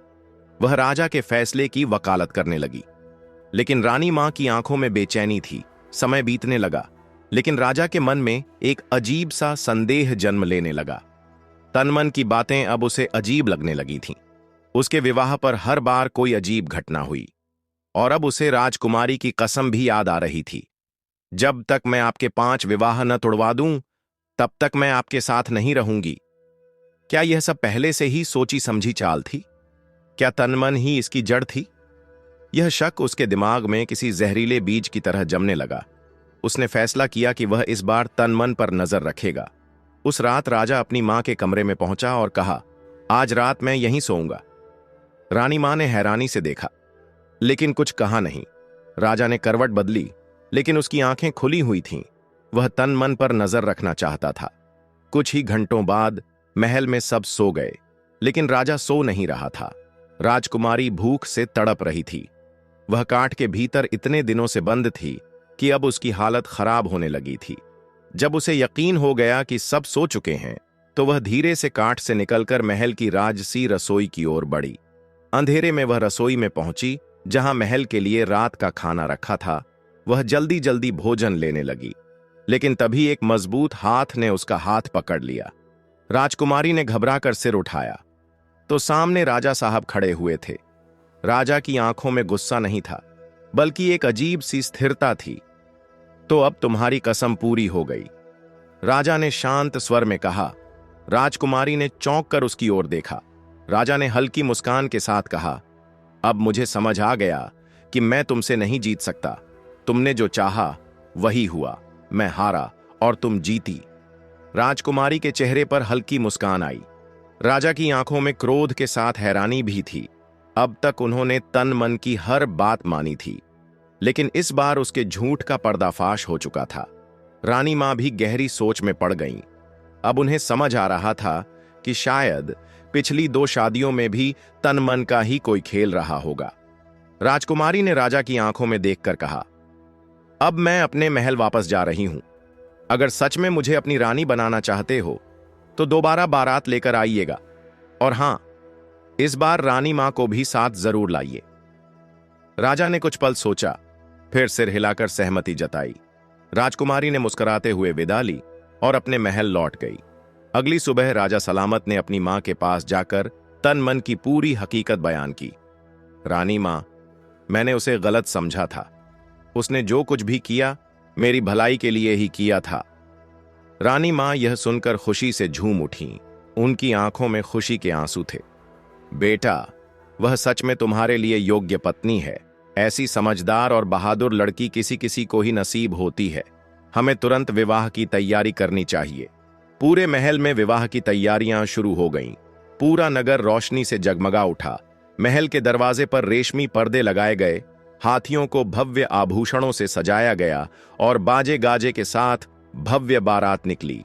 वह राजा के फैसले की वकालत करने लगी। लेकिन रानी मां की आंखों में बेचैनी थी। समय बीतने लगा, लेकिन राजा के मन में एक अजीब सा संदेह जन्म लेने लगा। तनमन की बातें अब उसे अजीब लगने लगी थीं। उसके विवाह पर हर बार कोई अजीब घटना हुई, और अब उसे राजकुमारी की कसम भी याद आ रही थी, जब तक मैं आपके 5 विवाह न तुड़वा दूं, तब तक मैं आपके साथ नहीं रहूंगी। क्या यह सब पहले से ही सोची समझी चाल थी? क्या तनमन ही इसकी जड़ थी? यह शक उसके दिमाग में किसी जहरीले बीज की तरह जमने लगा। उसने फैसला किया कि वह इस बार तनमन पर नजर रखेगा। उस रात राजा अपनी मां के कमरे में पहुंचा और कहा, आज रात मैं यहीं सोऊंगा। रानी मां ने हैरानी से देखा, लेकिन कुछ कहा नहीं। राजा ने करवट बदली, लेकिन उसकी आंखें खुली हुई थीं। वह तन मन पर नजर रखना चाहता था। कुछ ही घंटों बाद महल में सब सो गए, लेकिन राजा सो नहीं रहा था। राजकुमारी भूख से तड़प रही थी। वह काठ के भीतर इतने दिनों से बंद थी कि अब उसकी हालत खराब होने लगी थी। जब उसे यकीन हो गया कि सब सो चुके हैं, तो वह धीरे से काठ से निकलकर महल की राजसी रसोई की ओर बढ़ी। अंधेरे में वह रसोई में पहुंची, जहां महल के लिए रात का खाना रखा था। वह जल्दी जल्दी भोजन लेने लगी, लेकिन तभी एक मजबूत हाथ ने उसका हाथ पकड़ लिया। राजकुमारी ने घबराकर सिर उठाया तो सामने राजा साहब खड़े हुए थे। राजा की आंखों में गुस्सा नहीं था, बल्कि एक अजीब सी स्थिरता थी। तो अब तुम्हारी कसम पूरी हो गई, राजा ने शांत स्वर में कहा। राजकुमारी ने चौंक कर उसकी ओर देखा। राजा ने हल्की मुस्कान के साथ कहा, अब मुझे समझ आ गया कि मैं तुमसे नहीं जीत सकता। तुमने जो चाहा वही हुआ। मैं हारा और तुम जीती। राजकुमारी के चेहरे पर हल्की मुस्कान आई। राजा की आंखों में क्रोध के साथ हैरानी भी थी। अब तक उन्होंने तन मन की हर बात मानी थी, लेकिन इस बार उसके झूठ का पर्दाफाश हो चुका था। रानी मां भी गहरी सोच में पड़ गईं। अब उन्हें समझ आ रहा था कि शायद पिछली 2 शादियों में भी तन मन का ही कोई खेल रहा होगा। राजकुमारी ने राजा की आंखों में देखकर कहा, अब मैं अपने महल वापस जा रही हूं। अगर सच में मुझे अपनी रानी बनाना चाहते हो तो दोबारा बारात लेकर आइएगा, और हां, इस बार रानी मां को भी साथ जरूर लाइए। राजा ने कुछ पल सोचा, फिर सिर हिलाकर सहमति जताई। राजकुमारी ने मुस्कुराते हुए विदा ली और अपने महल लौट गई। अगली सुबह राजा सलामत ने अपनी मां के पास जाकर तन मन की पूरी हकीकत बयान की। रानी मां, मैंने उसे गलत समझा था। उसने जो कुछ भी किया मेरी भलाई के लिए ही किया था। रानी मां यह सुनकर खुशी से झूम उठी। उनकी आंखों में खुशी के आंसू थे। बेटा, वह सच में तुम्हारे लिए योग्य पत्नी है। ऐसी समझदार और बहादुर लड़की किसी किसी को ही नसीब होती है। हमें तुरंत विवाह की तैयारी करनी चाहिए। पूरे महल में विवाह की तैयारियां शुरू हो गईं। पूरा नगर रोशनी से जगमगा उठा। महल के दरवाजे पर रेशमी पर्दे लगाए गए, हाथियों को भव्य आभूषणों से सजाया गया और बाजे गाजे के साथ भव्य बारात निकली।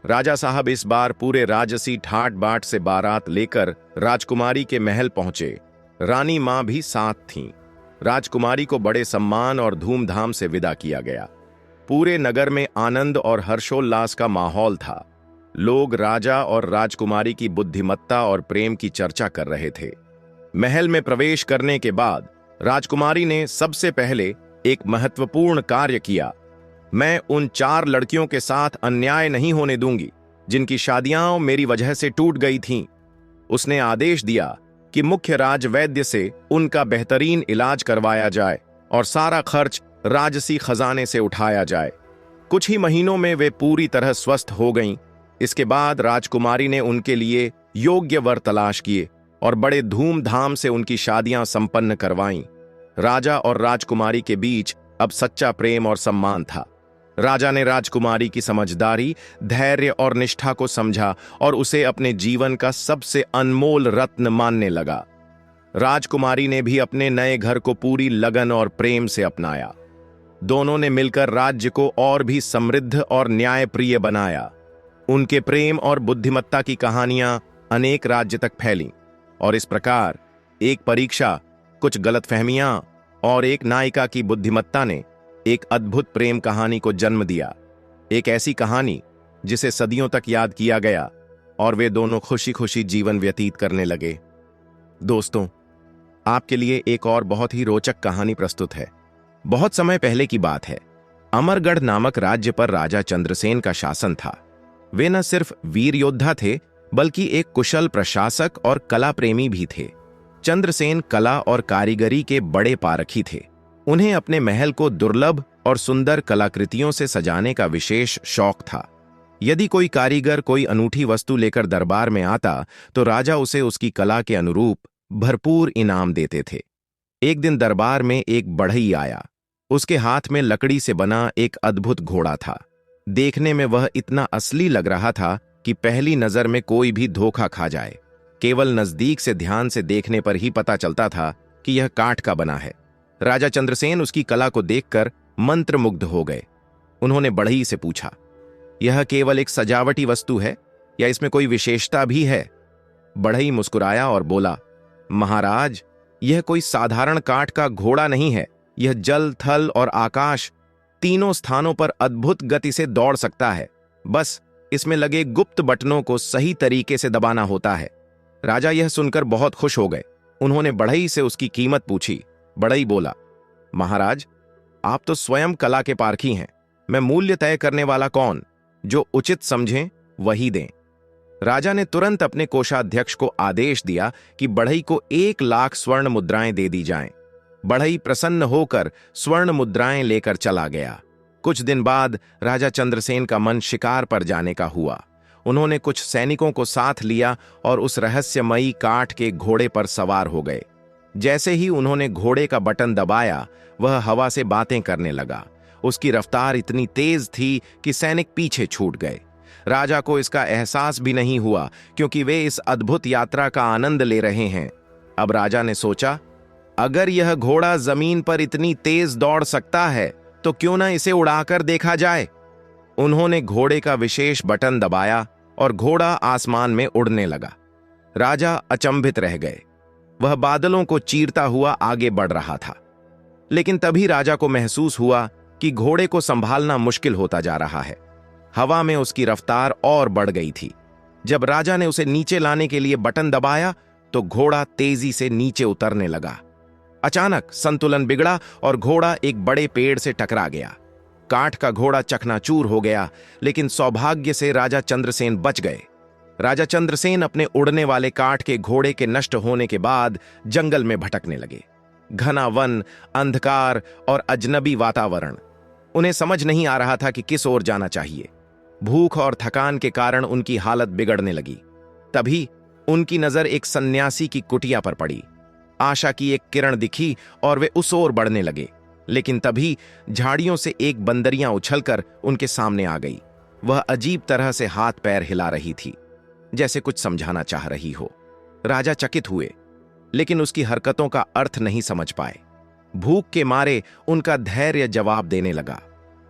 राजा साहब इस बार पूरे राजसी ठाट बाट से बारात लेकर राजकुमारी के महल पहुंचे। रानी मां भी साथ थीं। राजकुमारी को बड़े सम्मान और धूमधाम से विदा किया गया। पूरे नगर में आनंद और हर्षोल्लास का माहौल था। लोग राजा और राजकुमारी की बुद्धिमत्ता और प्रेम की चर्चा कर रहे थे। महल में प्रवेश करने के बाद राजकुमारी ने सबसे पहले एक महत्वपूर्ण कार्य किया। मैं उन 4 लड़कियों के साथ अन्याय नहीं होने दूंगी जिनकी शादियां मेरी वजह से टूट गई थीं। उसने आदेश दिया कि मुख्य राजवैद्य से उनका बेहतरीन इलाज करवाया जाए और सारा खर्च राजसी खजाने से उठाया जाए। कुछ ही महीनों में वे पूरी तरह स्वस्थ हो गईं। इसके बाद राजकुमारी ने उनके लिए योग्य वर तलाश किए और बड़े धूमधाम से उनकी शादियां संपन्न करवाईं। राजा और राजकुमारी के बीच अब सच्चा प्रेम और सम्मान था। राजा ने राजकुमारी की समझदारी, धैर्य और निष्ठा को समझा और उसे अपने जीवन का सबसे अनमोल रत्न मानने लगा। राजकुमारी ने भी अपने नए घर को पूरी लगन और प्रेम से अपनाया। दोनों ने मिलकर राज्य को और भी समृद्ध और न्यायप्रिय बनाया। उनके प्रेम और बुद्धिमत्ता की कहानियां अनेक राज्य तक फैलीं और इस प्रकार एक परीक्षा, कुछ गलतफहमियां और एक नायिका की बुद्धिमत्ता ने एक अद्भुत प्रेम कहानी को जन्म दिया। एक ऐसी कहानी जिसे सदियों तक याद किया गया और वे दोनों खुशी खुशी जीवन व्यतीत करने लगे। दोस्तों, आपके लिए एक और बहुत ही रोचक कहानी प्रस्तुत है। बहुत समय पहले की बात है। अमरगढ़ नामक राज्य पर राजा चंद्रसेन का शासन था। वे न सिर्फ वीर योद्धा थे बल्कि एक कुशल प्रशासक और कला प्रेमी भी थे। चंद्रसेन कला और कारीगरी के बड़े पारखी थे। उन्हें अपने महल को दुर्लभ और सुंदर कलाकृतियों से सजाने का विशेष शौक था। यदि कोई कारीगर कोई अनूठी वस्तु लेकर दरबार में आता तो राजा उसे उसकी कला के अनुरूप भरपूर इनाम देते थे। एक दिन दरबार में एक बढ़ई आया। उसके हाथ में लकड़ी से बना एक अद्भुत घोड़ा था। देखने में वह इतना असली लग रहा था कि पहली नजर में कोई भी धोखा खा जाए। केवल नजदीक से ध्यान से देखने पर ही पता चलता था कि यह काठ का बना है। राजा चंद्रसेन उसकी कला को देखकर मंत्रमुग्ध हो गए। उन्होंने बढ़ई से पूछा, यह केवल एक सजावटी वस्तु है या इसमें कोई विशेषता भी है? बढ़ई मुस्कुराया और बोला, महाराज, यह कोई साधारण काठ का घोड़ा नहीं है। यह जल, थल और आकाश तीनों स्थानों पर अद्भुत गति से दौड़ सकता है। बस इसमें लगे गुप्त बटनों को सही तरीके से दबाना होता है। राजा यह सुनकर बहुत खुश हो गए। उन्होंने बढ़ई से उसकी कीमत पूछी। बढ़ई बोला, महाराज, आप तो स्वयं कला के पारखी हैं। मैं मूल्य तय करने वाला कौन? जो उचित समझें वही दें। राजा ने तुरंत अपने कोषाध्यक्ष को आदेश दिया कि बढ़ई को 1 लाख स्वर्ण मुद्राएं दे दी जाएं। बढ़ई प्रसन्न होकर स्वर्ण मुद्राएं लेकर चला गया। कुछ दिन बाद राजा चंद्रसेन का मन शिकार पर जाने का हुआ। उन्होंने कुछ सैनिकों को साथ लिया और उस रहस्यमयी काठ के घोड़े पर सवार हो गए। जैसे ही उन्होंने घोड़े का बटन दबाया, वह हवा से बातें करने लगा। उसकी रफ्तार इतनी तेज थी कि सैनिक पीछे छूट गए। राजा को इसका एहसास भी नहीं हुआ क्योंकि वे इस अद्भुत यात्रा का आनंद ले रहे हैं। अब राजा ने सोचा, अगर यह घोड़ा जमीन पर इतनी तेज दौड़ सकता है तो क्यों ना इसे उड़ाकर देखा जाए। उन्होंने घोड़े का विशेष बटन दबाया और घोड़ा आसमान में उड़ने लगा। राजा अचंभित रह गए। वह बादलों को चीरता हुआ आगे बढ़ रहा था। लेकिन तभी राजा को महसूस हुआ कि घोड़े को संभालना मुश्किल होता जा रहा है। हवा में उसकी रफ्तार और बढ़ गई थी। जब राजा ने उसे नीचे लाने के लिए बटन दबाया तो घोड़ा तेजी से नीचे उतरने लगा। अचानक संतुलन बिगड़ा और घोड़ा एक बड़े पेड़ से टकरा गया। काठ का घोड़ा चकनाचूर हो गया, लेकिन सौभाग्य से राजा चंद्रसेन बच गए। राजा चंद्रसेन अपने उड़ने वाले काठ के घोड़े के नष्ट होने के बाद जंगल में भटकने लगे। घना वन, अंधकार और अजनबी वातावरण। उन्हें समझ नहीं आ रहा था कि किस ओर जाना चाहिए। भूख और थकान के कारण उनकी हालत बिगड़ने लगी। तभी उनकी नजर एक सन्यासी की कुटिया पर पड़ी। आशा की एक किरण दिखी और वे उस ओर बढ़ने लगे। लेकिन तभी झाड़ियों से एक बंदरियां उछलकर उनके सामने आ गई। वह अजीब तरह से हाथ पैर हिला रही थी, जैसे कुछ समझाना चाह रही हो। राजा चकित हुए, लेकिन उसकी हरकतों का अर्थ नहीं समझ पाए। भूख के मारे उनका धैर्य जवाब देने लगा।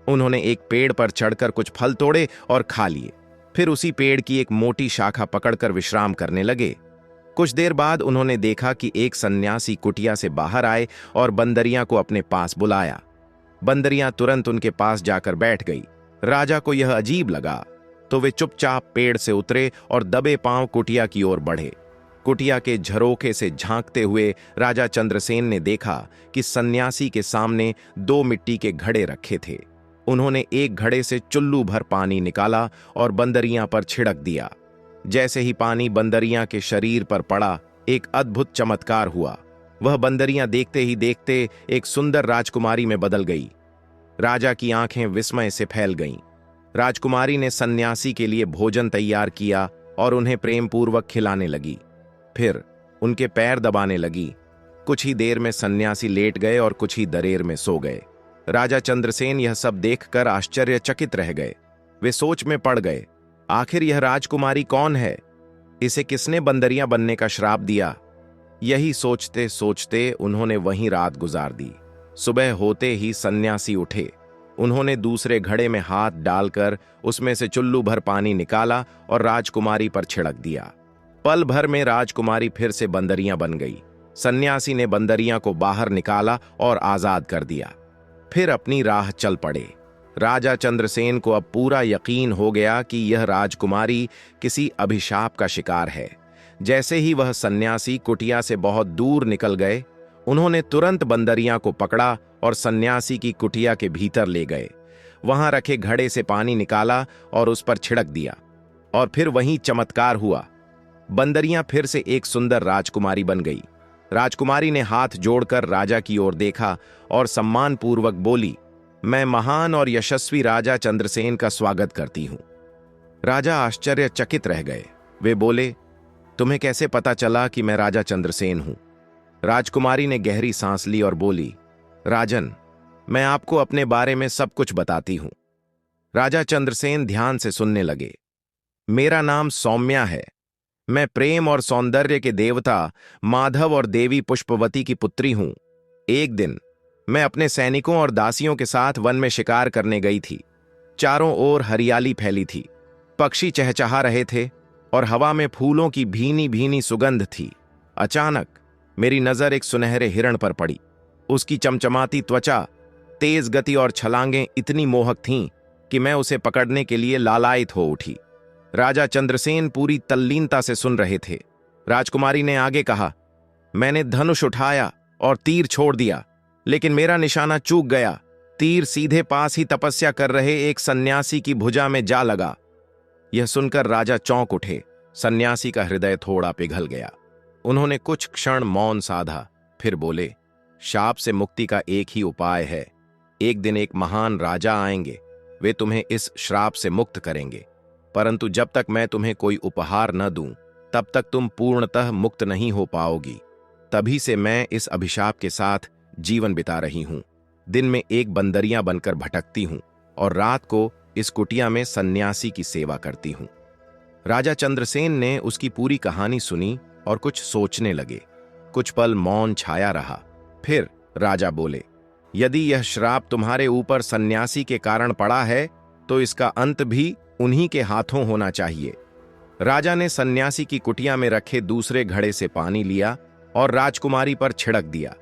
उन्होंने एक पेड़ पर चढ़कर कुछ फल तोड़े और खा लिए। फिर उसी पेड़ की एक मोटी शाखा पकड़कर विश्राम करने लगे। कुछ देर बाद उन्होंने देखा कि एक सन्यासी कुटिया से बाहर आए और बंदरियां को अपने पास बुलाया। बंदरियां तुरंत उनके पास जाकर बैठ गई। राजा को यह अजीब लगा तो वे चुपचाप पेड़ से उतरे और दबे पांव कुटिया की ओर बढ़े। कुटिया के झरोखे से झांकते हुए राजा चंद्रसेन ने देखा कि सन्यासी के सामने 2 मिट्टी के घड़े रखे थे। उन्होंने एक घड़े से चुल्लू भर पानी निकाला और बंदरियां पर छिड़क दिया। जैसे ही पानी बंदरियां के शरीर पर पड़ा, एक अद्भुत चमत्कार हुआ। वह बंदरियां देखते ही देखते एक सुंदर राजकुमारी में बदल गई। राजा की आंखें विस्मय से फैल गईं। राजकुमारी ने सन्यासी के लिए भोजन तैयार किया और उन्हें प्रेम पूर्वक खिलाने लगी। फिर उनके पैर दबाने लगी। कुछ ही देर में सन्यासी लेट गए और कुछ ही दरेर में सो गए। राजा चंद्रसेन यह सब देखकर आश्चर्यचकित रह गए। वे सोच में पड़ गए, आखिर यह राजकुमारी कौन है? इसे किसने बंदरियां बनने का श्राप दिया? यही सोचते सोचते उन्होंने वहीं रात गुजार दी। सुबह होते ही सन्यासी उठे। उन्होंने दूसरे घड़े में हाथ डालकर उसमें से चुल्लू भर पानी निकाला और राजकुमारी पर छिड़क दिया। पल भर में राजकुमारी फिर से बंदरियां बन गई। सन्यासी ने बंदरियां को बाहर निकाला और आजाद कर दिया। फिर अपनी राह चल पड़े। राजा चंद्रसेन को अब पूरा यकीन हो गया कि यह राजकुमारी किसी अभिशाप का शिकार है। जैसे ही वह सन्यासी कुटिया से बहुत दूर निकल गए, उन्होंने तुरंत बंदरियां को पकड़ा और सन्यासी की कुटिया के भीतर ले गए। वहां रखे घड़े से पानी निकाला और उस पर छिड़क दिया, और फिर वहीं चमत्कार हुआ। बंदरियां फिर से एक सुंदर राजकुमारी बन गई। राजकुमारी ने हाथ जोड़कर राजा की ओर देखा और सम्मानपूर्वक बोली, मैं महान और यशस्वी राजा चंद्रसेन का स्वागत करती हूं। राजा आश्चर्यचकित रह गए। वे बोले, तुम्हें कैसे पता चला कि मैं राजा चंद्रसेन हूं? राजकुमारी ने गहरी सांस ली और बोली, राजन, मैं आपको अपने बारे में सब कुछ बताती हूं। राजा चंद्रसेन ध्यान से सुनने लगे। मेरा नाम सौम्या है। मैं प्रेम और सौंदर्य के देवता माधव और देवी पुष्पवती की पुत्री हूं। एक दिन मैं अपने सैनिकों और दासियों के साथ वन में शिकार करने गई थी। चारों ओर हरियाली फैली थी, पक्षी चहचहा रहे थे और हवा में फूलों की भीनी भीनी सुगंध थी। अचानक मेरी नजर एक सुनहरे हिरण पर पड़ी। उसकी चमचमाती त्वचा, तेज गति और छलांगें इतनी मोहक थीं कि मैं उसे पकड़ने के लिए लालायित हो उठी। राजा चंद्रसेन पूरी तल्लीनता से सुन रहे थे। राजकुमारी ने आगे कहा, मैंने धनुष उठाया और तीर छोड़ दिया, लेकिन मेरा निशाना चूक गया। तीर सीधे पास ही तपस्या कर रहे एक सन्यासी की भुजा में जा लगा। यह सुनकर राजा चौंक उठे। सन्यासी का हृदय थोड़ा पिघल गया। उन्होंने कुछ क्षण मौन साधा, फिर बोले, शाप से मुक्ति का एक ही उपाय है। एक दिन एक महान राजा आएंगे, वे तुम्हें इस श्राप से मुक्त करेंगे, परंतु जब तक मैं तुम्हें कोई उपहार न दूं, तब तक तुम पूर्णतः मुक्त नहीं हो पाओगी। तभी से मैं इस अभिशाप के साथ जीवन बिता रही हूं। दिन में एक बंदरियां बनकर भटकती हूं और रात को इस कुटिया में सन्यासी की सेवा करती हूं। राजा चंद्रसेन ने उसकी पूरी कहानी सुनी और कुछ सोचने लगे। कुछ पल मौन छाया रहा। फिर राजा बोले, यदि यह श्राप तुम्हारे ऊपर सन्यासी के कारण पड़ा है, तो इसका अंत भी उन्हीं के हाथों होना चाहिए। राजा ने सन्यासी की कुटिया में रखे दूसरे घड़े से पानी लिया और राजकुमारी पर छिड़क दिया।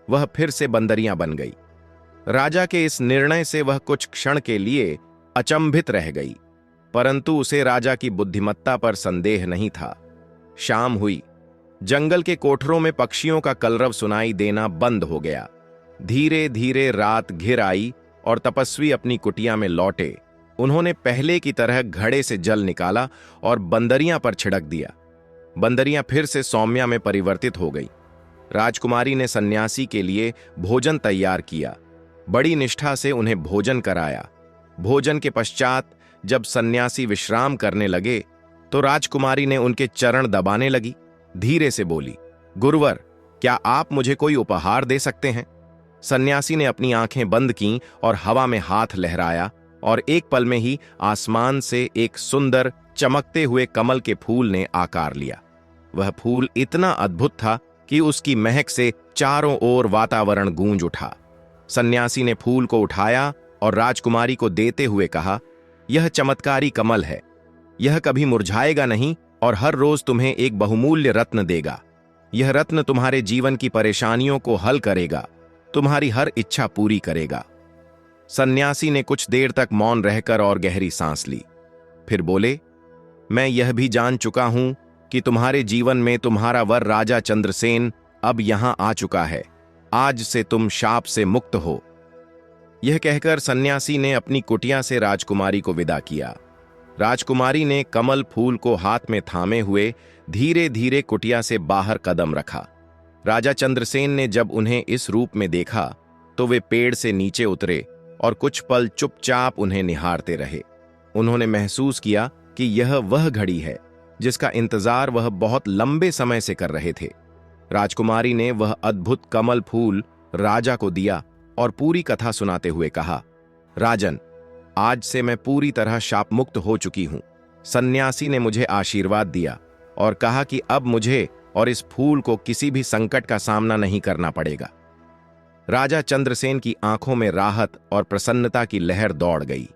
वह फिर से बंदरियां बन गई। राजा के इस निर्णय से वह कुछ क्षण के लिए अचंभित रह गई, परंतु उसे राजा की बुद्धिमत्ता पर संदेह नहीं था। शाम हुई। जंगल के कोठरों में पक्षियों का कलरव सुनाई देना बंद हो गया। धीरे धीरे रात घिर आई और तपस्वी अपनी कुटिया में लौटे। उन्होंने पहले की तरह घड़े से जल निकाला और बंदरियां पर छिड़क दिया। बंदरियां फिर से सौम्या में परिवर्तित हो गई। राजकुमारी ने सन्यासी के लिए भोजन तैयार किया। बड़ी निष्ठा से उन्हें भोजन कराया। भोजन के पश्चात जब सन्यासी विश्राम करने लगे, तो राजकुमारी ने उनके चरण दबाने लगी। धीरे से बोली, गुरुवर, क्या आप मुझे कोई उपहार दे सकते हैं? सन्यासी ने अपनी आंखें बंद कीं और हवा में हाथ लहराया, और एक पल में ही आसमान से एक सुंदर चमकते हुए कमल के फूल ने आकार लिया। वह फूल इतना अद्भुत था कि उसकी महक से चारों ओर वातावरण गूंज उठा। सन्यासी ने फूल को उठाया और राजकुमारी को देते हुए कहा, यह चमत्कारी कमल है। यह कभी मुरझाएगा नहीं और हर रोज तुम्हें एक बहुमूल्य रत्न देगा। यह रत्न तुम्हारे जीवन की परेशानियों को हल करेगा, तुम्हारी हर इच्छा पूरी करेगा। सन्यासी ने कुछ देर तक मौन रहकर और गहरी सांस ली। फिर बोले, मैं यह भी जान चुका हूं कि तुम्हारे जीवन में तुम्हारा वर राजा चंद्रसेन अब यहां आ चुका है। आज से तुम शाप से मुक्त हो। यह कहकर सन्यासी ने अपनी कुटिया से राजकुमारी को विदा किया। राजकुमारी ने कमल फूल को हाथ में थामे हुए धीरे धीरे कुटिया से बाहर कदम रखा। राजा चंद्रसेन ने जब उन्हें इस रूप में देखा तो वे पेड़ से नीचे उतरे और कुछ पल चुपचाप उन्हें निहारते रहे। उन्होंने महसूस किया कि यह वह घड़ी है जिसका इंतजार वह बहुत लंबे समय से कर रहे थे। राजकुमारी ने वह अद्भुत कमल फूल राजा को दिया और पूरी कथा सुनाते हुए कहा, राजन, आज से मैं पूरी तरह शाप मुक्त हो चुकी हूं। सन्यासी ने मुझे आशीर्वाद दिया और कहा कि अब मुझे और इस फूल को किसी भी संकट का सामना नहीं करना पड़ेगा। राजा चंद्रसेन की आंखों में राहत और प्रसन्नता की लहर दौड़ गई।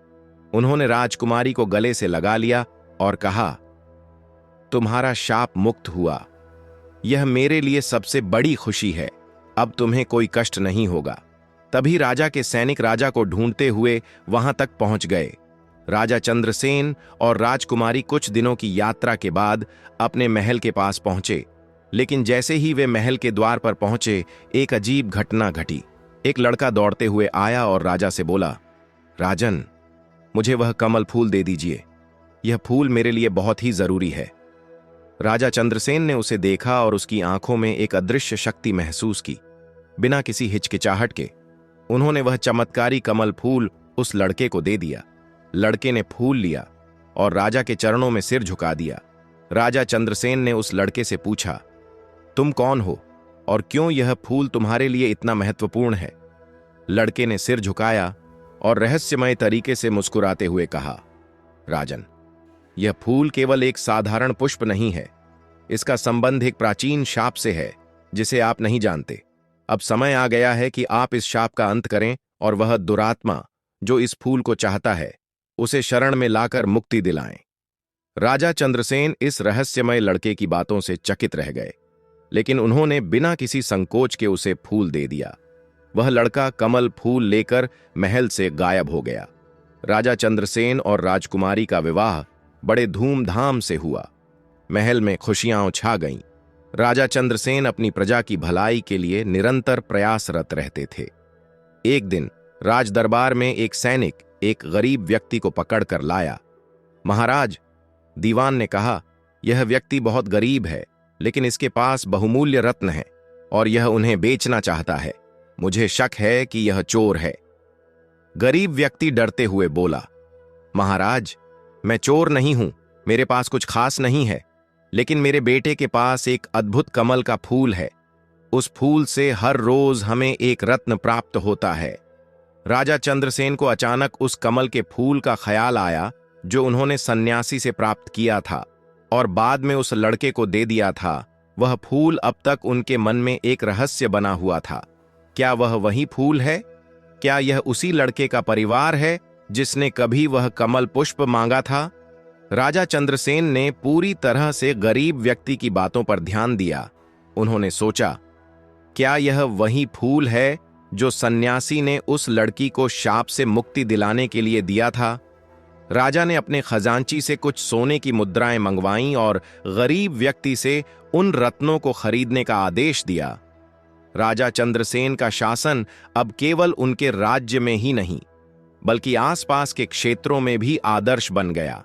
उन्होंने राजकुमारी को गले से लगा लिया और कहा, तुम्हारा शाप मुक्त हुआ। यह मेरे लिए सबसे बड़ी खुशी है। अब तुम्हें कोई कष्ट नहीं होगा। तभी राजा के सैनिक राजा को ढूंढते हुए वहां तक पहुंच गए। राजा चंद्रसेन और राजकुमारी कुछ दिनों की यात्रा के बाद अपने महल के पास पहुंचे, लेकिन जैसे ही वे महल के द्वार पर पहुंचे, एक अजीब घटना घटी। एक लड़का दौड़ते हुए आया और राजा से बोला, राजन, मुझे वह कमल फूल दे दीजिए। यह फूल मेरे लिए बहुत ही जरूरी है। राजा चंद्रसेन ने उसे देखा और उसकी आंखों में एक अदृश्य शक्ति महसूस की। बिना किसी हिचकिचाहट के उन्होंने वह चमत्कारी कमल फूल उस लड़के को दे दिया। लड़के ने फूल लिया और राजा के चरणों में सिर झुका दिया। राजा चंद्रसेन ने उस लड़के से पूछा, तुम कौन हो और क्यों यह फूल तुम्हारे लिए इतना महत्वपूर्ण है? लड़के ने सिर झुकाया और रहस्यमय तरीके से मुस्कुराते हुए कहा, राजन, यह फूल केवल एक साधारण पुष्प नहीं है। इसका संबंध एक प्राचीन शाप से है जिसे आप नहीं जानते। अब समय आ गया है कि आप इस शाप का अंत करें और वह दुरात्मा जो इस फूल को चाहता है उसे शरण में लाकर मुक्ति दिलाएं। राजा चंद्रसेन इस रहस्यमय लड़के की बातों से चकित रह गए, लेकिन उन्होंने बिना किसी संकोच के उसे फूल दे दिया। वह लड़का कमल फूल लेकर महल से गायब हो गया। राजा चंद्रसेन और राजकुमारी का विवाह बड़े धूमधाम से हुआ। महल में खुशियां छा गईं। राजा चंद्रसेन अपनी प्रजा की भलाई के लिए निरंतर प्रयासरत रहते थे। एक दिन राज दरबार में एक सैनिक एक गरीब व्यक्ति को पकड़कर लाया। महाराज, दीवान ने कहा, यह व्यक्ति बहुत गरीब है, लेकिन इसके पास बहुमूल्य रत्न है और यह उन्हें बेचना चाहता है। मुझे शक है कि यह चोर है। गरीब व्यक्ति डरते हुए बोला, महाराज, मैं चोर नहीं हूं, मेरे पास कुछ खास नहीं है, लेकिन मेरे बेटे के पास एक अद्भुत कमल का फूल है। उस फूल से हर रोज हमें एक रत्न प्राप्त होता है। राजा चंद्रसेन को अचानक उस कमल के फूल का ख्याल आया जो उन्होंने सन्यासी से प्राप्त किया था और बाद में उस लड़के को दे दिया था। वह फूल अब तक उनके मन में एक रहस्य बना हुआ था। क्या वह वही फूल है? क्या यह उसी लड़के का परिवार है जिसने कभी वह कमल पुष्प मांगा था? राजा चंद्रसेन ने पूरी तरह से गरीब व्यक्ति की बातों पर ध्यान दिया। उन्होंने सोचा, क्या यह वही फूल है जो सन्यासी ने उस लड़की को शाप से मुक्ति दिलाने के लिए दिया था? राजा ने अपने खजांची से कुछ सोने की मुद्राएं मंगवाईं और गरीब व्यक्ति से उन रत्नों को खरीदने का आदेश दिया। राजा चंद्रसेन का शासन अब केवल उनके राज्य में ही नहीं, बल्कि आसपास के क्षेत्रों में भी आदर्श बन गया।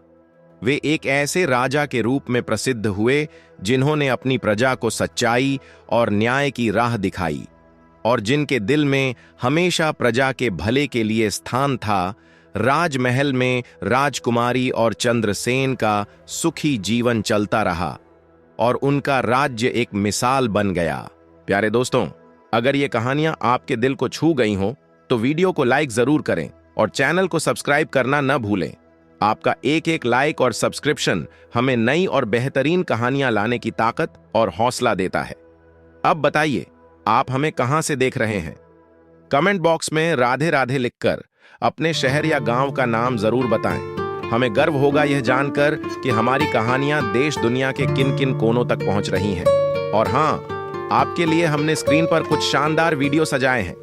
वे एक ऐसे राजा के रूप में प्रसिद्ध हुए जिन्होंने अपनी प्रजा को सच्चाई और न्याय की राह दिखाई और जिनके दिल में हमेशा प्रजा के भले के लिए स्थान था। राजमहल में राजकुमारी और चंद्रसेन का सुखी जीवन चलता रहा और उनका राज्य एक मिसाल बन गया। प्यारे दोस्तों, अगर ये कहानियां आपके दिल को छू गई हों तो वीडियो को लाइक जरूर करें और चैनल को सब्सक्राइब करना न भूलें। आपका एक एक लाइक और सब्सक्रिप्शन हमें नई और बेहतरीन कहानियां लाने की ताकत और हौसला देता है। अब बताइए, आप हमें कहां से देख रहे हैं? कमेंट बॉक्स में राधे राधे लिखकर अपने शहर या गांव का नाम जरूर बताएं। हमें गर्व होगा यह जानकर कि हमारी कहानियां देश दुनिया के किन किन कोनों तक पहुंच रही हैं। और हां, आपके लिए हमने स्क्रीन पर कुछ शानदार वीडियो सजाए हैं।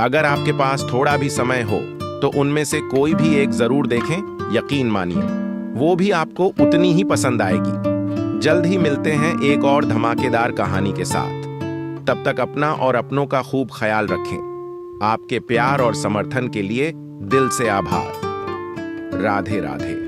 अगर आपके पास थोड़ा भी समय हो तो उनमें से कोई भी एक जरूर देखें। यकीन मानिए, वो भी आपको उतनी ही पसंद आएगी। जल्द ही मिलते हैं एक और धमाकेदार कहानी के साथ। तब तक अपना और अपनों का खूब ख्याल रखें। आपके प्यार और समर्थन के लिए दिल से आभार। राधे राधे।